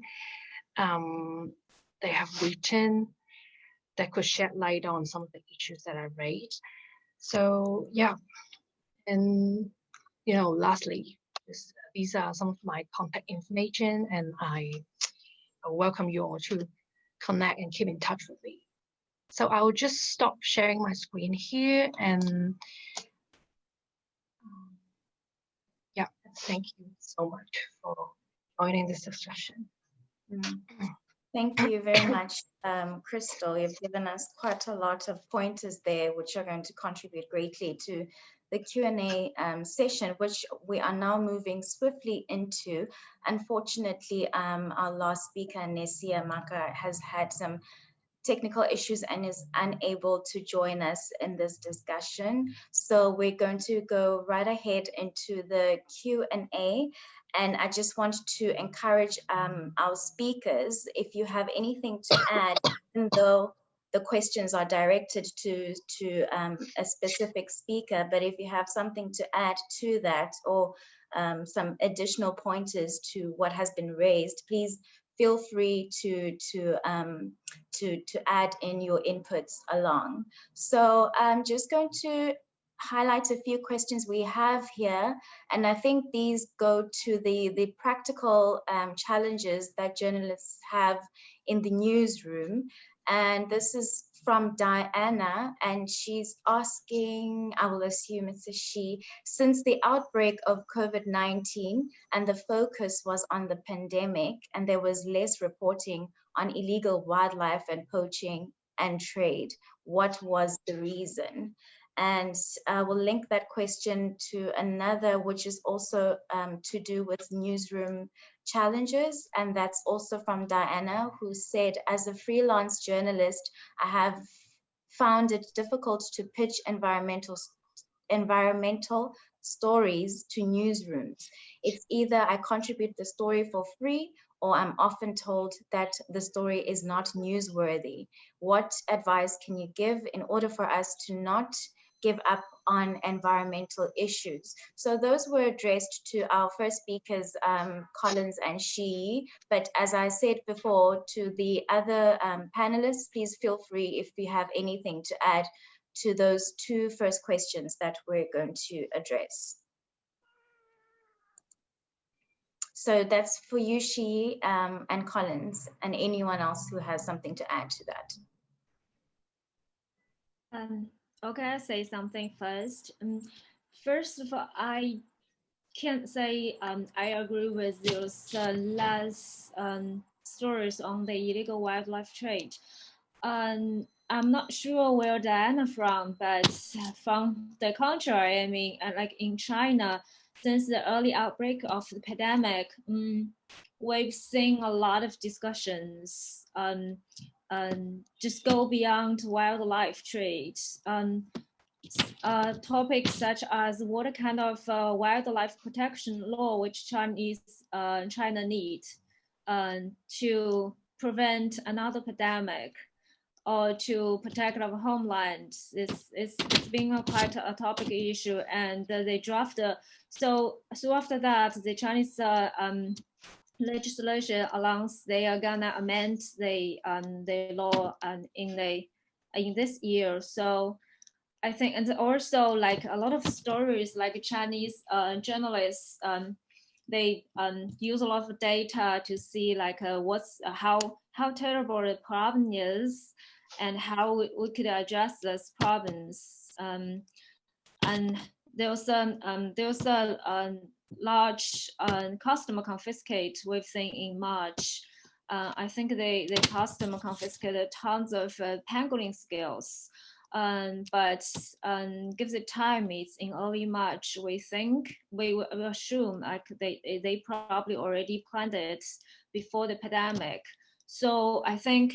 they have written that could shed light on some of the issues that I raised. So yeah, and you know, lastly, these are some of my contact information, and I welcome you all to connect and keep in touch with me. So I will just stop sharing my screen here, and yeah, thank you so much for joining this discussion. Thank you very much, Crystal. You've given us quite a lot of pointers there, which are going to contribute greatly to the Q&A session, which we are now moving swiftly into. Unfortunately, our last speaker, Nesia Maka, has had some technical issues and is unable to join us in this discussion. So we're going to go right ahead into the Q&A. And I just want to encourage our speakers, if you have anything to add, even though the questions are directed to a specific speaker, but if you have something to add to that, or some additional pointers to what has been raised, please feel free to add in your inputs along. So I'm just going to highlight a few questions we have here, and I think these go to the practical challenges that journalists have in the newsroom. And this is from Diana, and she's asking, I will assume it's a she, since the outbreak of COVID-19 and the focus was on the pandemic and there was less reporting on illegal wildlife and poaching and trade, what was the reason? And I will link that question to another, which is also to do with newsroom challenges. And that's also from Diana, who said, as a freelance journalist, I have found it difficult to pitch environmental stories to newsrooms. It's either I contribute the story for free, or I'm often told that the story is not newsworthy. What advice can you give in order for us to not give up on environmental issues. So those were addressed to our first speakers, Collins and Shi, but as I said before, to the other panelists, please feel free if you have anything to add to those two first questions that we're going to address. So that's for you, Shi, and Collins, and anyone else who has something to add to that. Okay, I'll say something first. First of all, I can't say I agree with those less stories on the illegal wildlife trade. I'm not sure where Diana from, but from the contrary, I mean, like in China, since the early outbreak of the pandemic, we've seen a lot of discussions just go beyond wildlife trade. Topics such as what kind of wildlife protection law which China needs to prevent another pandemic or to protect our homeland. It's been quite a topic issue, and they draft. So after that, the Chinese legislation announced they are gonna amend the law in this year. So I think, and also like a lot of stories, like Chinese journalists, they use a lot of data to see like how terrible the problem is and how we could address those problems. And there was a large customer confiscate we've seen in March. I think the customer confiscated tons of pangolin scales. But given the time, it's in early March, we think, we assume like they probably already planned it before the pandemic. So I think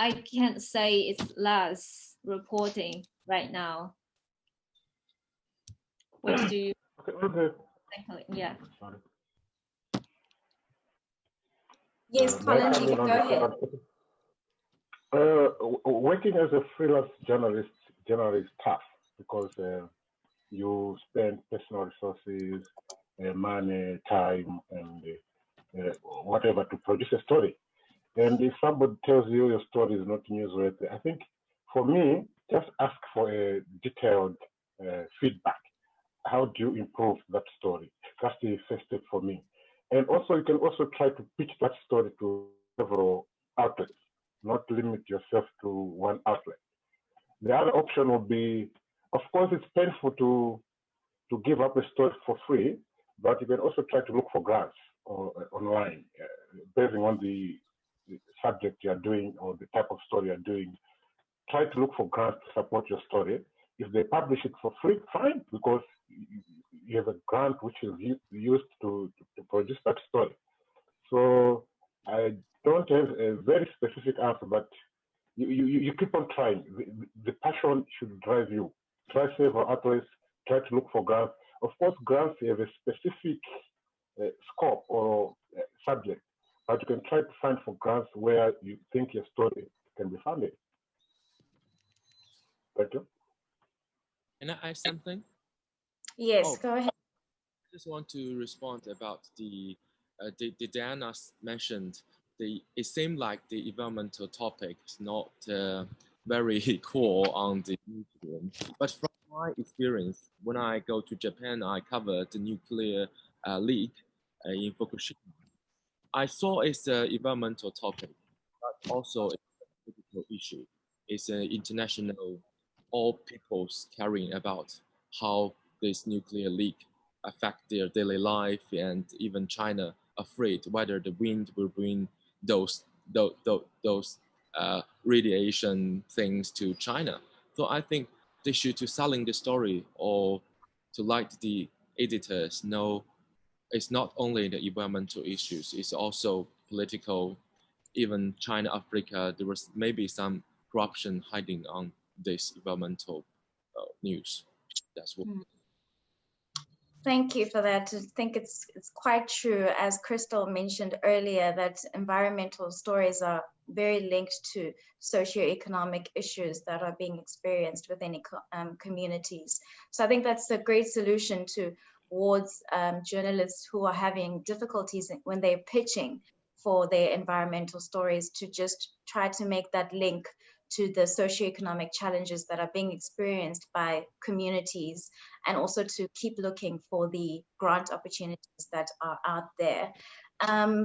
I can't say it's less reporting right now. What do you think? Yeah. Yes, Collins, you can go ahead. Working as a freelance journalist generally is tough because you spend personal resources, money, time, and whatever to produce a story. And if somebody tells you your story is not newsworthy, I think for me, just ask for a detailed feedback. How do you improve that story? That's the first step for me. And also, you can also try to pitch that story to several outlets, not limit yourself to one outlet. The other option would be, of course, it's painful to give up a story for free, but you can also try to look for grants or online, based on the subject you're doing or the type of story you're doing. Try to look for grants to support your story. If they publish it for free, fine, because you have a grant which is used to produce that story. So I don't have a very specific answer, but you keep on trying. The passion should drive you. Try several outlets, try to look for grants. Of course, grants have a specific scope or subject, but you can try to find for grants where you think your story can be funded. Thank you. Can I add something? Yes, go ahead. I just want to respond about the Diana mentioned. It seemed like the environmental topic is not very core on the newsroom. But from my experience, when I go to Japan, I cover the nuclear leak in Fukushima. I saw it's an environmental topic, but also a political issue. It's an international, all people's caring about how this nuclear leak affect their daily life, and even China afraid whether the wind will bring those radiation things to China. So I think they should to selling the story or to let the editors know it's not only the environmental issues, it's also political. Even China, Africa, there was maybe some corruption hiding on this environmental news. That's what. Thank you for that. I think it's quite true, as Crystal mentioned earlier, that environmental stories are very linked to socioeconomic issues that are being experienced within communities. So I think that's a great solution towards journalists who are having difficulties when they're pitching for their environmental stories, to just try to make that link to the socioeconomic challenges that are being experienced by communities, and also to keep looking for the grant opportunities that are out there.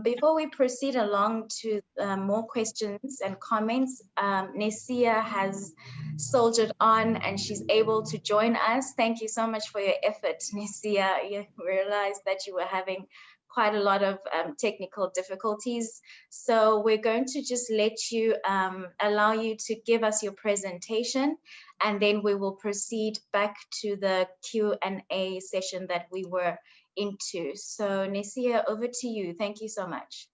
Before we proceed along to more questions and comments, Nesia has soldiered on and she's able to join us. Thank you so much for your effort, Nesia. You realized that you were having quite a lot of technical difficulties. So we're going to just let you, allow you to give us your presentation, and then we will proceed back to the Q&A session that we were into. So Nesia, over to you. Thank you so much.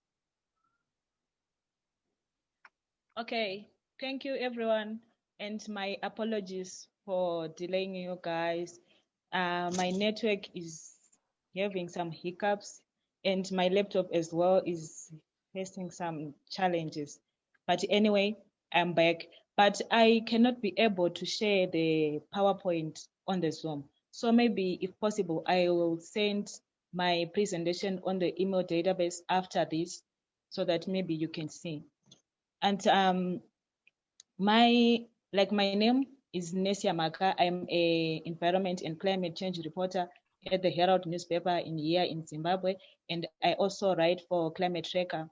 Okay, thank you everyone, and my apologies for delaying you guys. My network is having some hiccups, and my laptop as well is facing some challenges. But anyway, I'm back. But I cannot be able to share the PowerPoint on the Zoom. So maybe, if possible, I will send my presentation on the email database after this, so that maybe you can see. And my name is Nesia Maka. I'm a environment and climate change reporter at the Herald newspaper here in Zimbabwe, and I also write for Climate Tracker.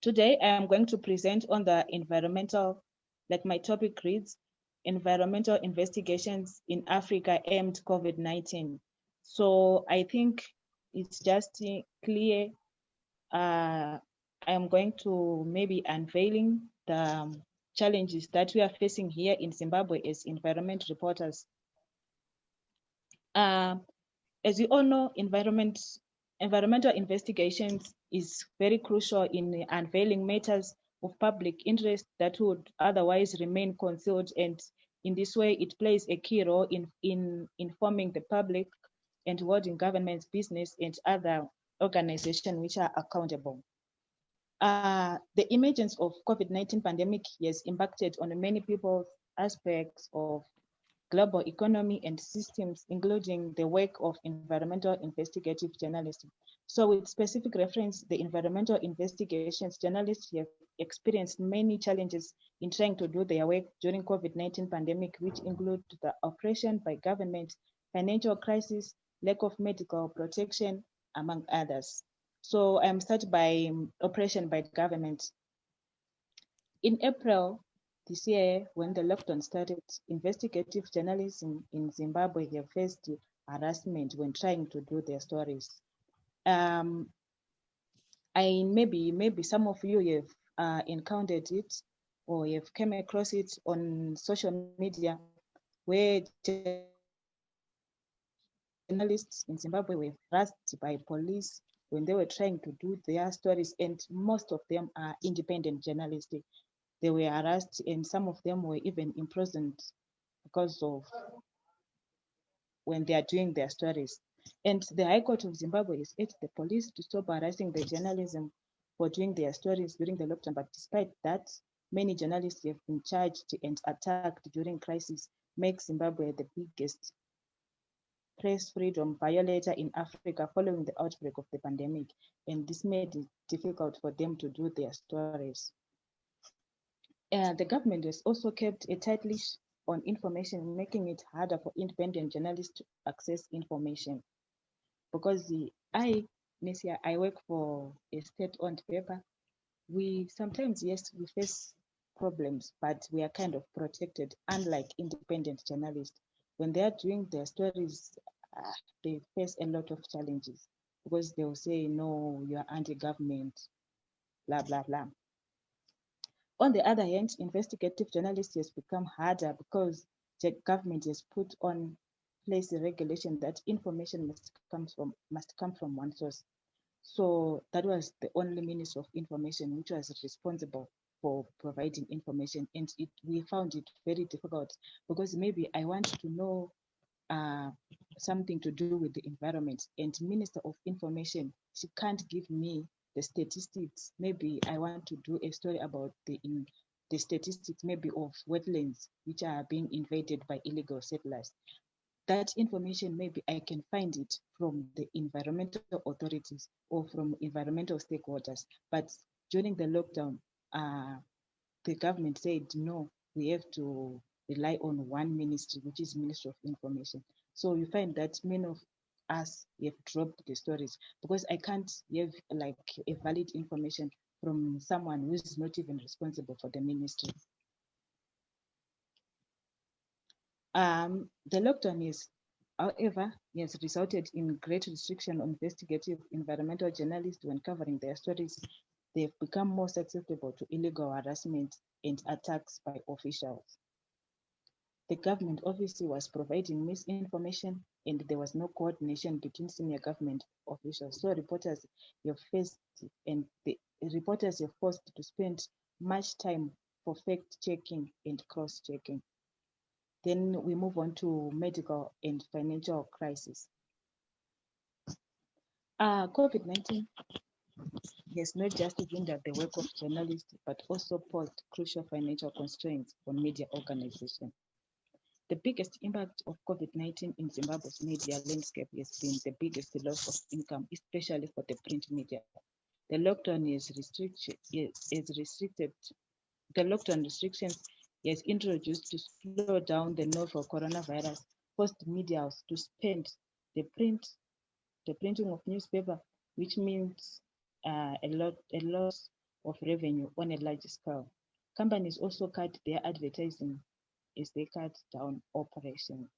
Today I am going to present on the environmental, my topic reads, environmental investigations in Africa amid COVID-19. So I think it's just clear. I am going to maybe unveiling the challenges that we are facing here in Zimbabwe as environment reporters. As you all know, environmental investigations is very crucial in unveiling matters of public interest that would otherwise remain concealed, and in this way it plays a key role in informing the public and holding government's business and other organizations which are accountable. The emergence of COVID-19 pandemic has impacted on many people's aspects of global economy and systems, including the work of environmental investigative journalism. So with specific reference, the environmental investigations journalists have experienced many challenges in trying to do their work during COVID-19 pandemic, which include the oppression by government, financial crisis, lack of medical protection, among others. So I'm starting by oppression by government. In April this year, when the lockdown started, investigative journalism in Zimbabwe have faced harassment when trying to do their stories. Maybe some of you have encountered it or have come across it on social media, where journalists in Zimbabwe were harassed by police when they were trying to do their stories, and most of them are independent journalists. They were harassed, and some of them were even imprisoned because of when they are doing their stories. And the High Court of Zimbabwe has urged the police to stop harassing the journalism for doing their stories during the lockdown. But despite that, many journalists have been charged and attacked during crisis, makes Zimbabwe the biggest press freedom violator in Africa following the outbreak of the pandemic. And this made it difficult for them to do their stories. The government has also kept a tight leash on information, making it harder for independent journalists to access information. Because I work for a state-owned paper. We sometimes, yes, we face problems, but we are kind of protected, unlike independent journalists. When they are doing their stories, they face a lot of challenges because they will say, no, you are anti-government, blah, blah, blah. On the other hand, investigative journalism has become harder because the government has put on place a regulation that information must come from one source. So that was the only means of information which was responsible for providing information, and we found it very difficult because maybe I want to know something to do with the environment, and Minister of Information, she can't give me the statistics. Maybe I want to do a story about the statistics maybe of wetlands which are being invaded by illegal settlers. That information, maybe I can find it from the environmental authorities or from environmental stakeholders. But during the lockdown, the government said, no, we have to rely on one ministry, which is Ministry of Information. So you find that many of us have dropped the stories because I can't have like a valid information from someone who is not even responsible for the ministry. The lockdown is, however, has resulted in great restriction on investigative environmental journalists when covering their stories. They've become more susceptible to illegal harassment and attacks by officials. The government obviously was providing misinformation, and there was no coordination between senior government officials. So reporters have faced, and the reporters are forced to spend much time for fact checking and cross checking. Then we move on to medical and financial crisis. COVID-19 has not just hindered the work of journalists, but also posed crucial financial constraints on media organizations. The biggest impact of COVID-19 in Zimbabwe's media landscape has been the biggest loss of income, especially for the print media. The lockdown the lockdown restrictions has introduced to slow down the novel coronavirus, forced media to spend the printing of newspaper, which means a loss of revenue on a large scale. Companies also cut their advertising as they cut down operations.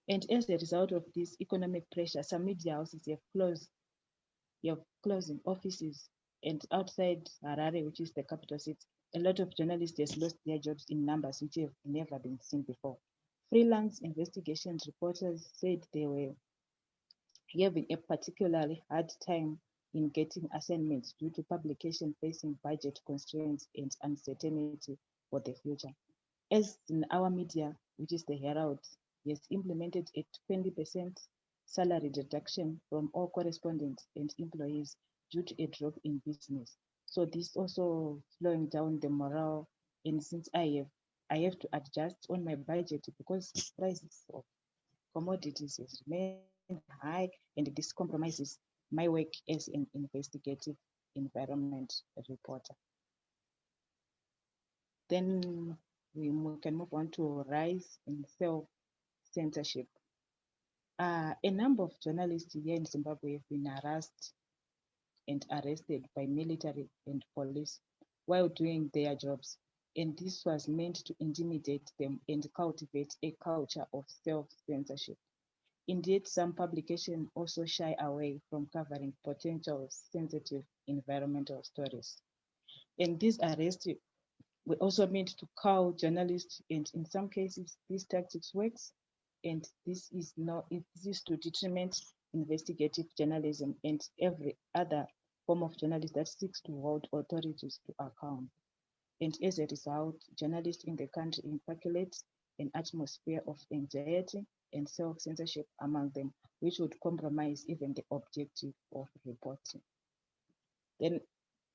And as a result of this economic pressure, some media houses have closing offices, and outside Harare, which is the capital city, a lot of journalists have lost their jobs in numbers which have never been seen before. Freelance investigations reporters said they were having a particularly hard time in getting assignments due to publication facing budget constraints and uncertainty for the future. As in our media, which is the Herald, has implemented a 20% salary reduction from all correspondents and employees due to a drop in business. So this also slowing down the morale. And since I have to adjust on my budget because prices of commodities has remained high, and this compromises my work as an investigative environment reporter. Then we can move on to rise in self-censorship. A number of journalists here in Zimbabwe have been harassed and arrested by military and police while doing their jobs, and this was meant to intimidate them and cultivate a culture of self-censorship. Indeed, some publications also shy away from covering potential sensitive environmental stories. And these arrests were also meant to cow journalists, and in some cases, these tactics works, and this is to detriment investigative journalism and every other form of journalism that seeks to hold authorities to account. And as a result, journalists in the country inculcate an atmosphere of anxiety and self-censorship among them, which would compromise even the objective of reporting. Then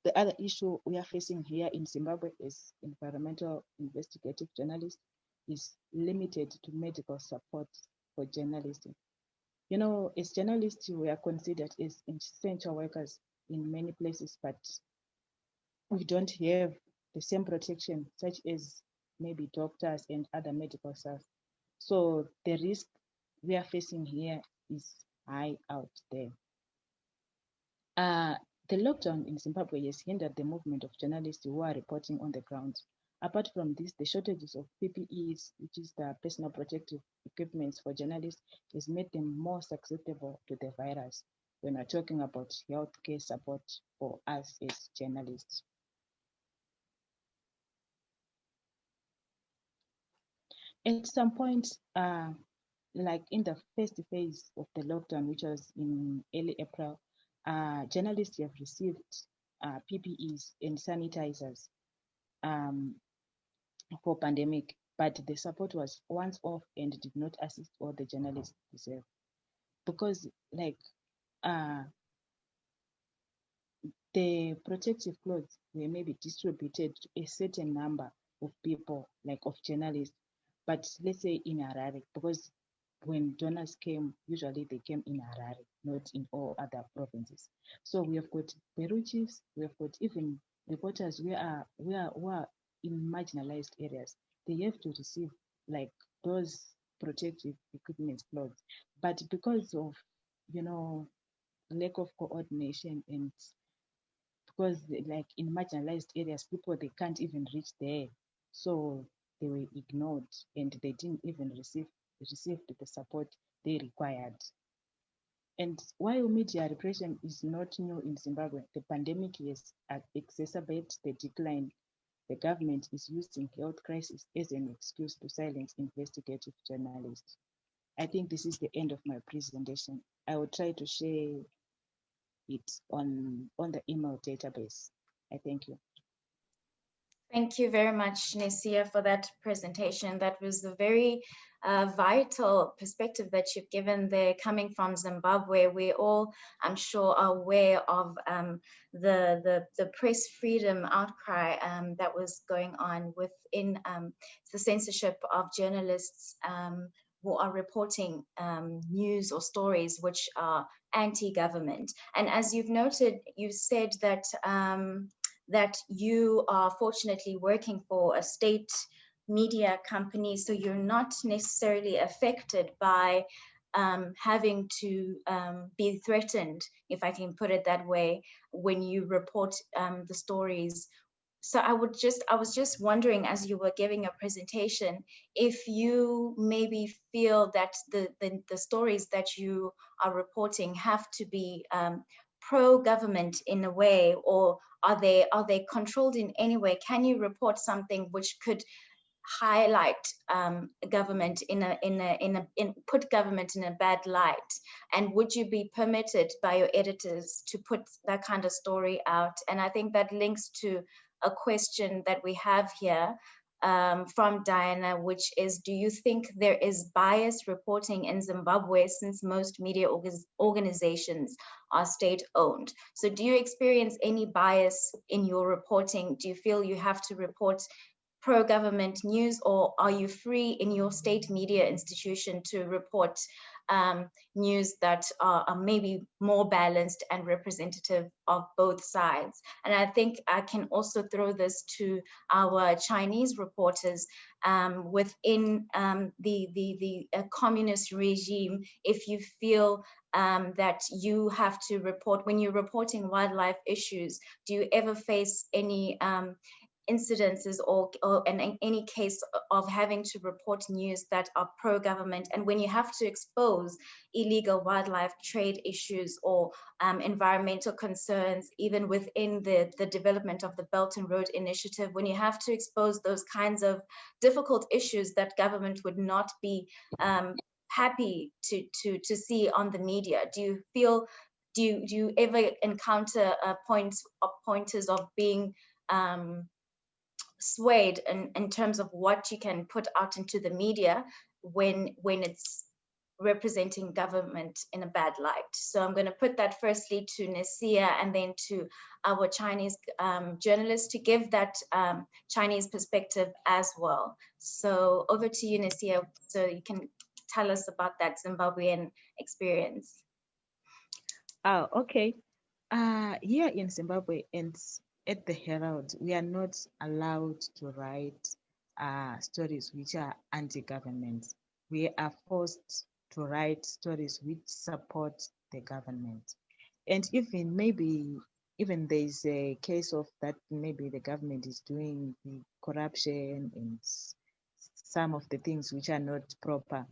the other issue we are facing here in Zimbabwe as environmental investigative journalists is limited to medical support for journalism. You know, as journalists, we are considered as essential workers in many places, but we don't have the same protection such as maybe doctors and other medical staff. So the risk we are facing here is high out there. The lockdown in Zimbabwe has hindered the movement of journalists who are reporting on the ground. Apart from this, the shortages of PPEs, which is the personal protective equipment for journalists, has made them more susceptible to the virus when we're talking about healthcare support for us as journalists. At some point, like in the first phase of the lockdown, which was in early April, journalists have received PPEs and sanitizers. for pandemic, but the support was once off and did not assist all the journalists deserve. Because like the protective clothes were maybe distributed to a certain number of people, like of journalists, but let's say in Harare, because when donors came, usually they came in Harare, not in all other provinces. So we have got bureau chiefs, we have got even reporters who are in marginalized areas. They have to receive like those protective equipment clothes, but because of lack of coordination, and because like in marginalized areas, people they can't even reach there, so they were ignored and they didn't even receive the support they required. And while media repression is not new in Zimbabwe, the pandemic has exacerbated the decline. The government is using health crisis as an excuse to silence investigative journalists. I think this is the end of my presentation. I will try to share it on the email database. I thank you. Thank you very much, Nesia, for that presentation. That was a very vital perspective that you've given there, coming from Zimbabwe. We all, I'm sure, are aware of the press freedom outcry that was going on within the censorship of journalists who are reporting news or stories which are anti-government. And as you've noted, you said that that you are fortunately working for a state media company, so you're not necessarily affected by having to be threatened, if I can put it that way, when you report the stories. So I was just wondering, as you were giving a presentation, if you maybe feel that the stories that you are reporting have to be pro-government in a way, or are they controlled in any way? Can you report something which could highlight government put government in a bad light? And would you be permitted by your editors to put that kind of story out? And I think that links to a question that we have here from Diana, which is, do you think there is biased reporting in Zimbabwe, since most media organizations are state-owned? So do you experience any bias in your reporting? Do you feel you have to report pro-government news, or are you free in your state media institution to report news that are maybe more balanced and representative of both sides? And I think I can also throw this to our Chinese reporters within the communist regime. If you feel that you have to report, when you're reporting wildlife issues, do you ever face any incidences or in any case of having to report news that are pro-government? And when you have to expose illegal wildlife trade issues or environmental concerns, even within the development of the Belt and Road Initiative, when you have to expose those kinds of difficult issues that government would not be happy to see on the media, do you ever encounter pointers of being swayed in terms of what you can put out into the media when it's representing government in a bad light? So I'm going to put that firstly to Nesia and then to our Chinese journalists to give that Chinese perspective as well. So over to you, Nesia, so you can tell us about that Zimbabwean experience. Oh, okay. Here in Zimbabwe and at the Herald, we are not allowed to write stories which are anti-government. We are forced to write stories which support the government. And even there's a case of that maybe the government is doing the corruption and some of the things which are not proper,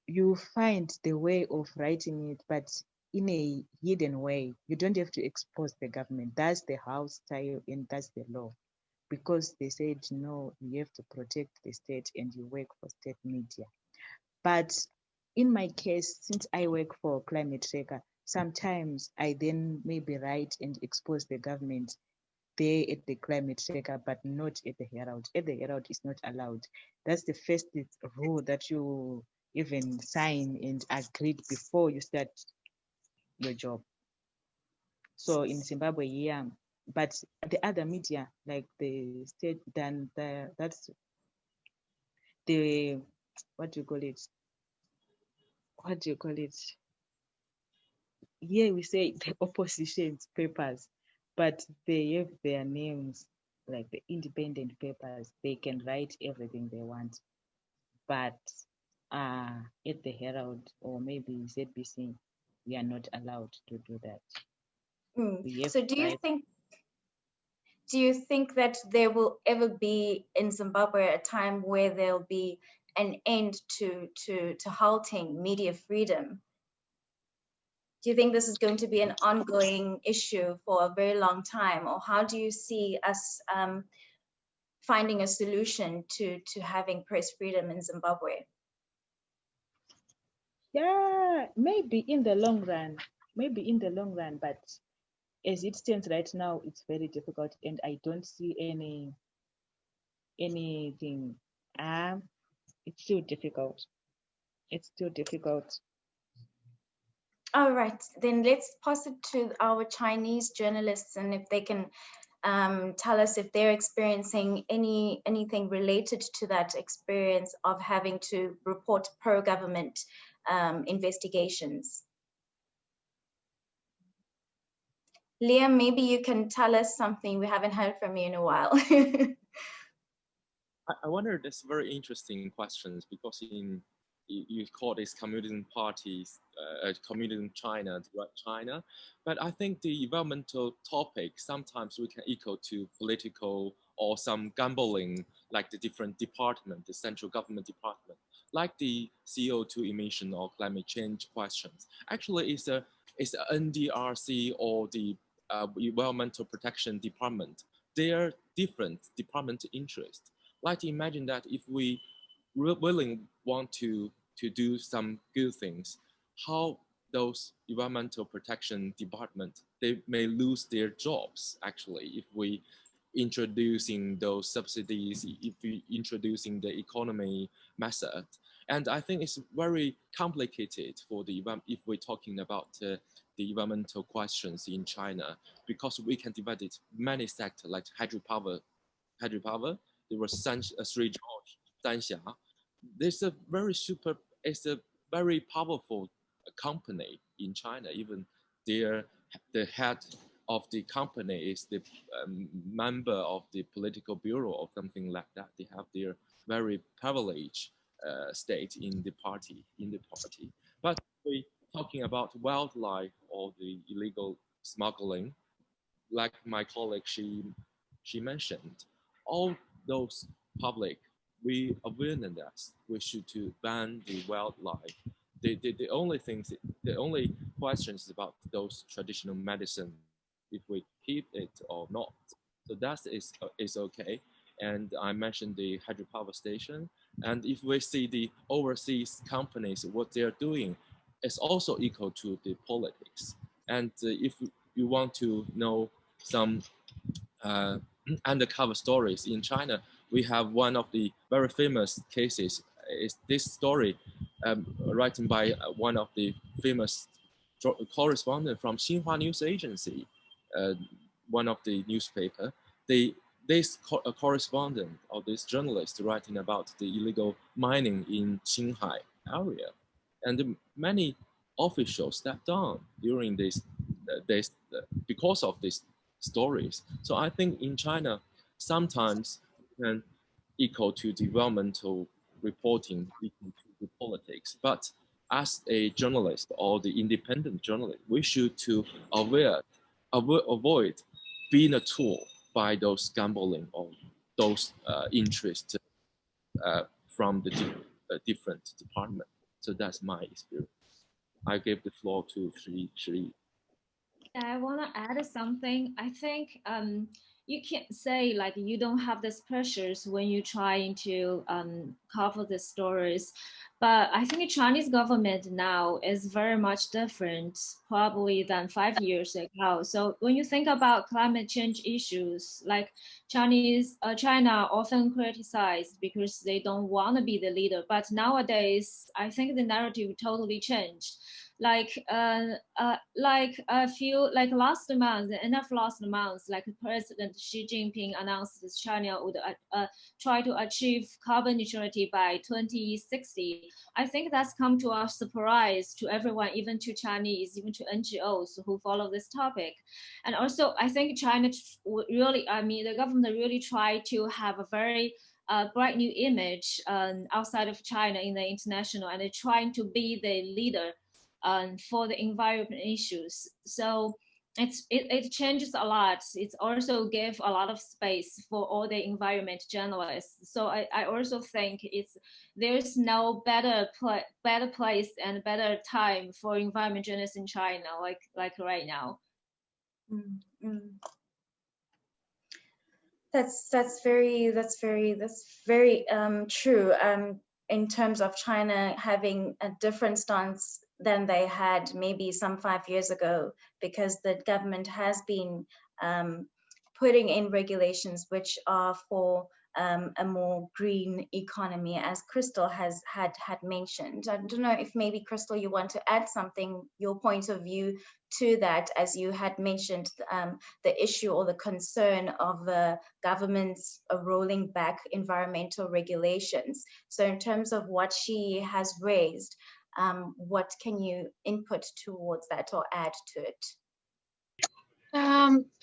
you find the way of writing it, but in a hidden way. You don't have to expose the government. That's the house style and that's the law. Because they said, no, you have to protect the state and you work for state media. But in my case, since I work for Climate Tracker, sometimes I then maybe write and expose the government there at the climate checker, but not at the Herald. At the Herald is not allowed. That's the first rule that you even sign and agreed before you start your job. So in Zimbabwe, yeah. But the other media, like the state, then that's the, what do you call it? What do you call it? Here we say the opposition's papers, but they have their names, like the independent papers. They can write everything they want, but at the Herald or maybe ZBC, we are not allowed to do that. So do you think that there will ever be in Zimbabwe a time where there'll be an end to halting media freedom? Do you think this is going to be an ongoing issue for a very long time, or how do you see us finding a solution to having press freedom in Zimbabwe? Yeah, maybe in the long run, but as it stands right now, it's very difficult, and I don't see anything. It's still difficult. It's still difficult. All right, then let's pass it to our Chinese journalists, and if they can tell us if they're experiencing anything related to that experience of having to report pro-government investigations. Liam, maybe you can tell us something. We haven't heard from you in a while. I wonder, that's very interesting questions, because you call this communism parties, communism China, right, China. But I think the environmental topic, sometimes we can equal to political or some gambling, like the different department, the central government department, like the CO2 emission or climate change questions. Actually, it's a NDRC or the environmental protection department. They are different department interest. Like to imagine that if we really want to do some good things, how those environmental protection department, they may lose their jobs actually if we introducing those subsidies, if we introducing the economy method. And I think it's very complicated for the if we're talking about the environmental questions in China, because we can divide it many sectors like hydropower. There was Sri George, Sanxia. There's a very it's a very powerful company in China. Even the head of the company is the member of the political bureau or something like that. They have their very privileged state in the party. But we talking about wildlife or the illegal smuggling, like my colleague, she mentioned, all those public, we awareness we should to ban the wildlife. The only things, the only questions is about those traditional medicine, if we keep it or not. So that is okay. And I mentioned the hydropower station. And if we see the overseas companies, what they're doing is also equal to the politics. And if you want to know some undercover stories in China, we have one of the very famous cases. Is this story written by one of the famous correspondent from Xinhua News Agency, uh, one of the newspaper. This correspondent or this journalist writing about the illegal mining in Qinghai area, and many officials stepped down during this because of these stories. So I think in China, sometimes can equal to developmental reporting, equal to the politics. But as a journalist or the independent journalist, we should to avoid being a tool by those gambling or those interests from the different department. So that's my experience. I give the floor to Shri. I want to add something. I think you can't say like you don't have these pressures when you're trying to cover the stories. But I think the Chinese government now is very much different probably than 5 years ago. So when you think about climate change issues, like China often criticized because they don't want to be the leader. But nowadays, I think the narrative totally changed. Like a few, like last month, the end of last month, like President Xi Jinping announced that China would try to achieve carbon neutrality by 2060. I think that's come to a surprise to everyone, even to Chinese, even to NGOs who follow this topic. And also, I think China really, I mean, the government really tried to have a very bright new image outside of China in the international, and they're trying to be the leader for the environment issues. So it changes a lot. It also gives a lot of space for all the environment journalists. So I also think there's no better place and better time for environment journalists in China like right now. That's very true. In terms of China having a different stance than they had maybe some 5 years ago, because the government has been putting in regulations which are for a more green economy, as Crystal had mentioned. I don't know if maybe Crystal, you want to add something, your point of view to that, as you had mentioned the issue or the concern of the government's rolling back environmental regulations. So in terms of what she has raised, what can you input towards that or add to it?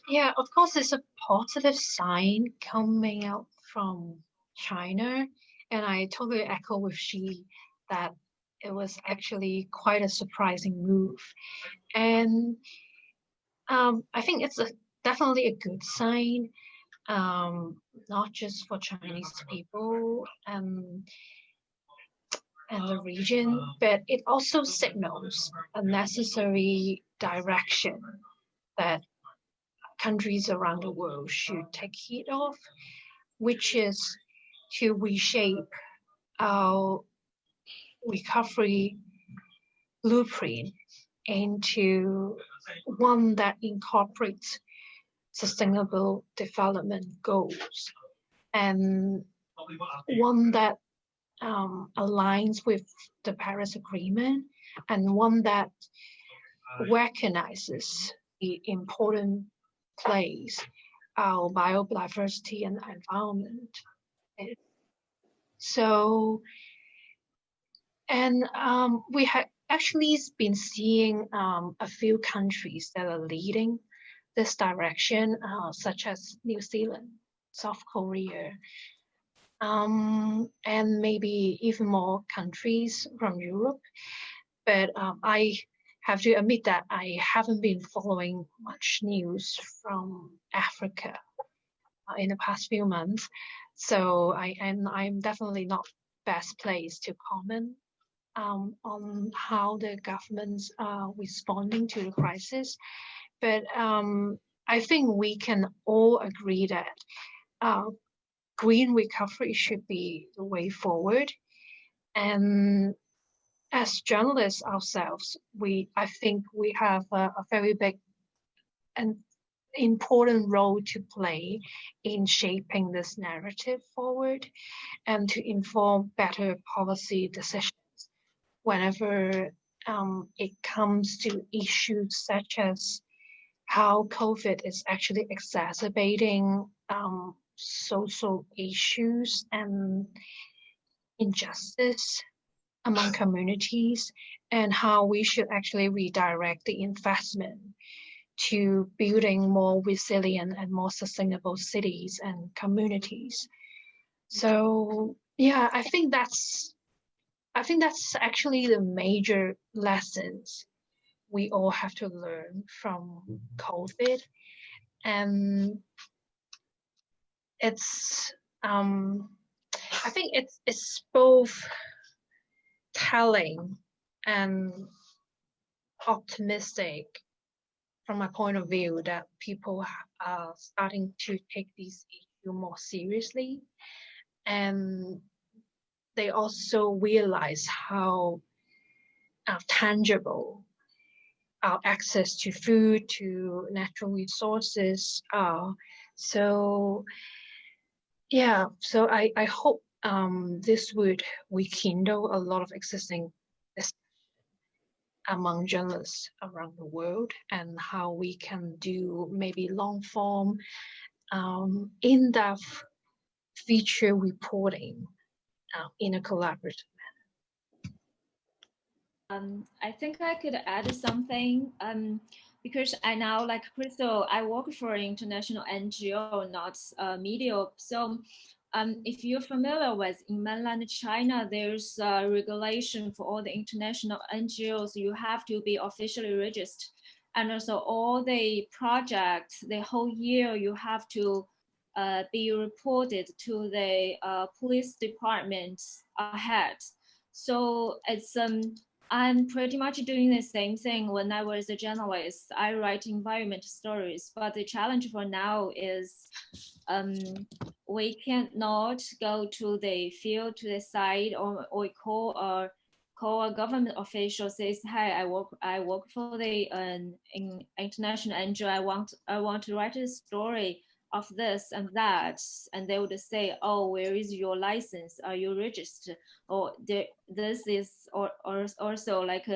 Yeah, of course, it's a positive sign coming out from China, and I totally echo with Xi that it was actually quite a surprising move, and I think it's definitely a good sign, not just for Chinese people and the region, but it also signals a necessary direction that countries around the world should take heed of, which is to reshape our recovery blueprint into one that incorporates sustainable development goals and one that aligns with the Paris Agreement, and one that recognizes the important place our biodiversity and environment is. So, and we have actually been seeing a few countries that are leading this direction, such as New Zealand, South Korea, and maybe even more countries from Europe. But I have to admit that I haven't been following much news from Africa in the past few months. So I'm definitely not best placed to comment on how the governments are responding to the crisis. But I think we can all agree that green recovery should be the way forward. And as journalists ourselves, I think we have a very big and important role to play in shaping this narrative forward and to inform better policy decisions whenever it comes to issues such as how COVID is actually exacerbating social issues and injustice among communities, and how we should actually redirect the investment to building more resilient and more sustainable cities and communities. So yeah, I think that's actually the major lessons we all have to learn from COVID. And it's I think it's both telling and optimistic from my point of view that people are starting to take these issues more seriously, and they also realize how tangible our access to food, to natural resources are. So yeah, so I hope this would rekindle a lot of existing discussion among journalists around the world, and how we can do maybe long form, in-depth feature reporting in a collaborative. I think I could add something because I now, like Crystal, I work for an international NGO, not media. So if you're familiar with, in mainland China, there's a regulation for all the international NGOs. You have to be officially registered. And also all the projects, the whole year, you have to be reported to the police department ahead. So it's I'm pretty much doing the same thing when I was a journalist. I write environment stories, but the challenge for now is we cannot go to the field, to the site, or call a government official, says, "Hi, I work for the international NGO. I want to write a story of this and that," and they would say, "Oh, where is your license? Are you registered?" Or this is also like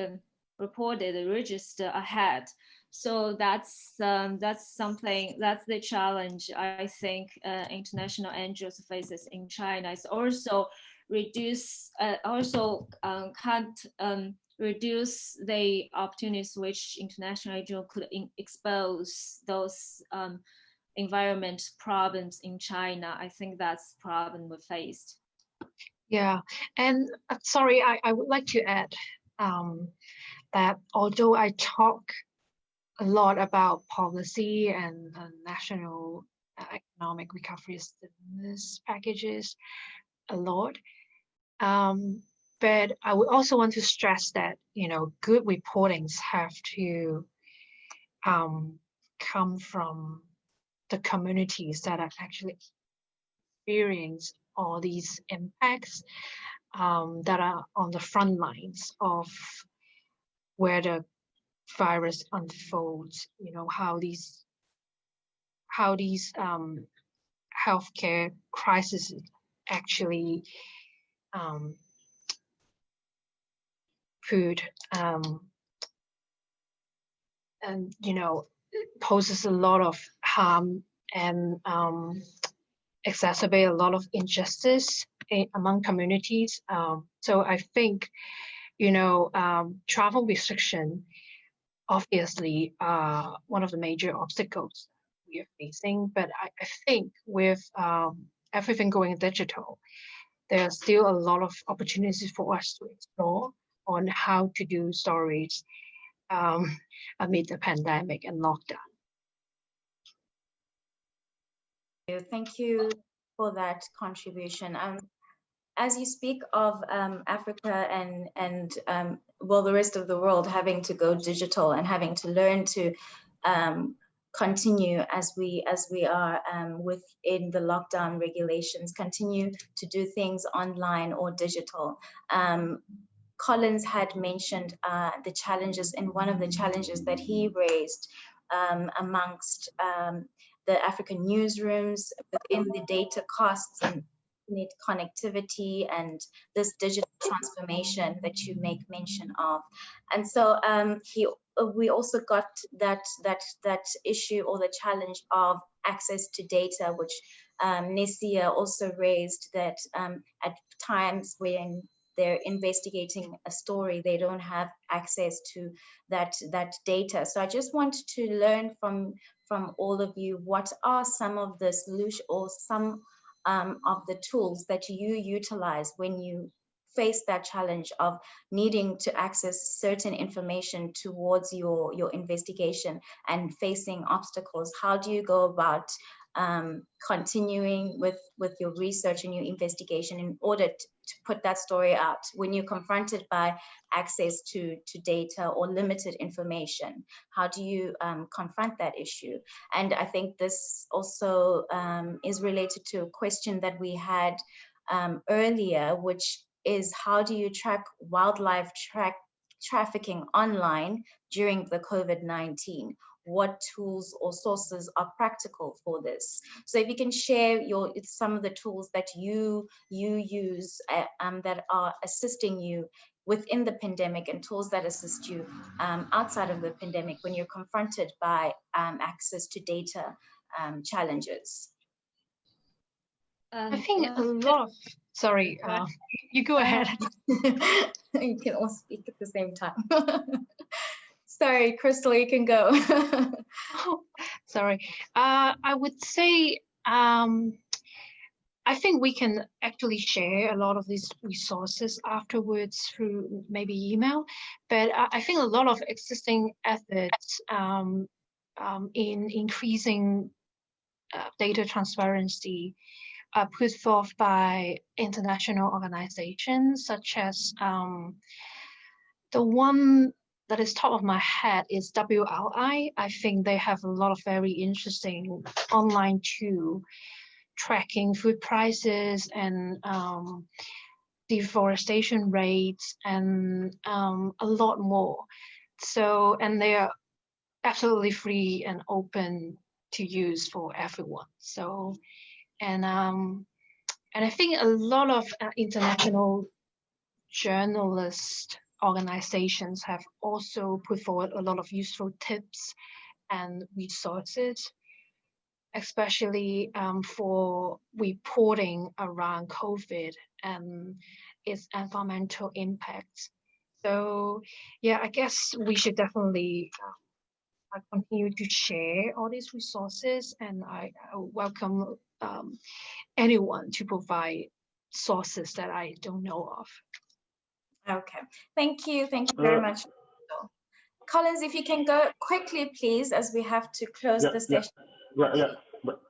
reported register ahead. So that's something, that's the challenge I think international NGOs faces in China. It's also can't reduce the opportunities which international NGO could expose those environment problems in China. I think that's the problem we faced. Yeah, and sorry, I would like to add that although I talk a lot about policy and national economic recovery stimulus packages a lot, but I would also want to stress that, you know, good reportings have to come from the communities that are actually experience all these impacts, that are on the front lines of where the virus unfolds. You know, how these healthcare crises actually could and you know, poses a lot of harm and exacerbate a lot of injustice among communities. So I think, you know, travel restriction obviously one of the major obstacles we are facing, but I think with everything going digital, there are still a lot of opportunities for us to explore on how to do stories amid the pandemic and lockdown. Thank you for that contribution. As you speak of Africa and well, the rest of the world having to go digital and having to learn to continue as we are within the lockdown regulations, continue to do things online or digital. Collins had mentioned the challenges, and one of the challenges that he raised amongst the African newsrooms within the data costs and internet connectivity and this digital transformation that you make mention of. And so we also got that issue or the challenge of access to data, which Nesia also raised, that at times when they're investigating a story, they don't have access to that data. So I just wanted to learn from all of you, what are some of the solutions or some of the tools that you utilize when you face that challenge of needing to access certain information towards your investigation and facing obstacles? How do you go about continuing with your research and your investigation in order to put that story out when you're confronted by access to data or limited information? How do you confront that issue? And I think this also is related to a question that we had earlier, which is how do you track wildlife trafficking online during the COVID-19? What tools or sources are practical for this? So if you can share some of the tools that you use that are assisting you within the pandemic, and tools that assist you outside of the pandemic when you're confronted by access to data challenges. I think a lot of, sorry, you go ahead. You can all speak at the same time. Sorry, Crystal, you can go. Oh, sorry. I would say, I think we can actually share a lot of these resources afterwards through maybe email, but I think a lot of existing efforts in increasing data transparency are put forth by international organizations, such as the one that is top of my head is WRI. I think they have a lot of very interesting online tool tracking food prices and deforestation rates and a lot more. So, and they are absolutely free and open to use for everyone. So, and I think a lot of international journalist organizations have also put forward a lot of useful tips and resources, especially for reporting around COVID and its environmental impacts. So yeah, I guess we should definitely continue to share all these resources, and I welcome anyone to provide sources that I don't know of. Okay, thank you very much. Collins, if you can go quickly, please, as we have to close the session. But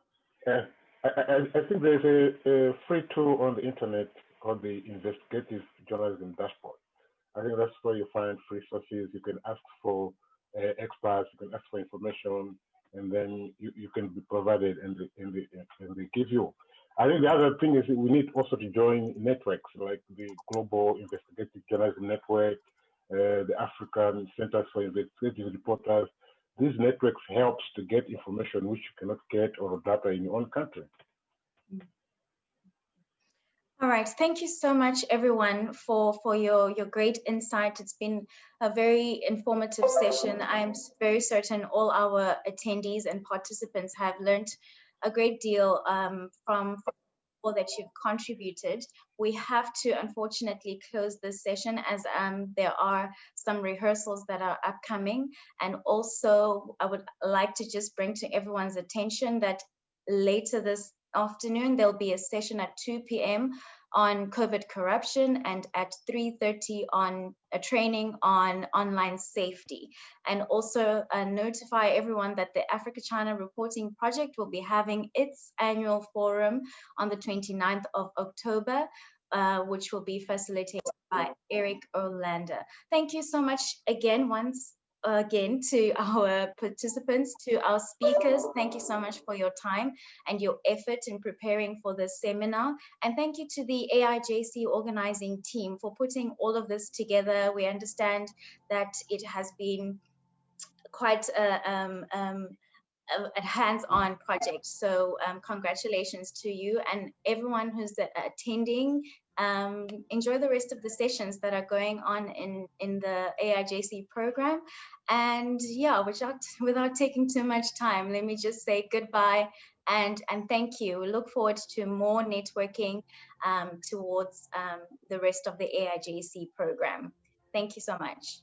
I think there's a free tool on the internet called the Investigative Journalism Dashboard. I think that's where you find free sources. You can ask for experts, you can ask for information, and then you can be provided, and they give you. I think the other thing is that we need also to join networks like the Global Investigative Journalism Network, the African Centers for Investigative Reporters. These networks helps to get information which you cannot get or data in your own country. All right, thank you so much, everyone, for your great insight. It's been a very informative session. I'm very certain all our attendees and participants have learned a great deal from all that you've contributed. We have to unfortunately close this session as there are some rehearsals that are upcoming. And also, I would like to just bring to everyone's attention that later this afternoon, there'll be a session at 2 p.m. on COVID corruption, and at 3:30 on a training on online safety. And also notify everyone that the Africa-China Reporting Project will be having its annual forum on the 29th of October, which will be facilitated by Eric Olander. Thank you so much again, to our participants, to our speakers. Thank you so much for your time and your effort in preparing for this seminar. And thank you to the AIJC organizing team for putting all of this together. We understand that it has been quite a hands-on project. So congratulations to you and everyone who's attending. Enjoy the rest of the sessions that are going on in the AIJC program. And yeah, without taking too much time, let me just say goodbye and thank you. We look forward to more networking towards the rest of the AIJC program. Thank you so much.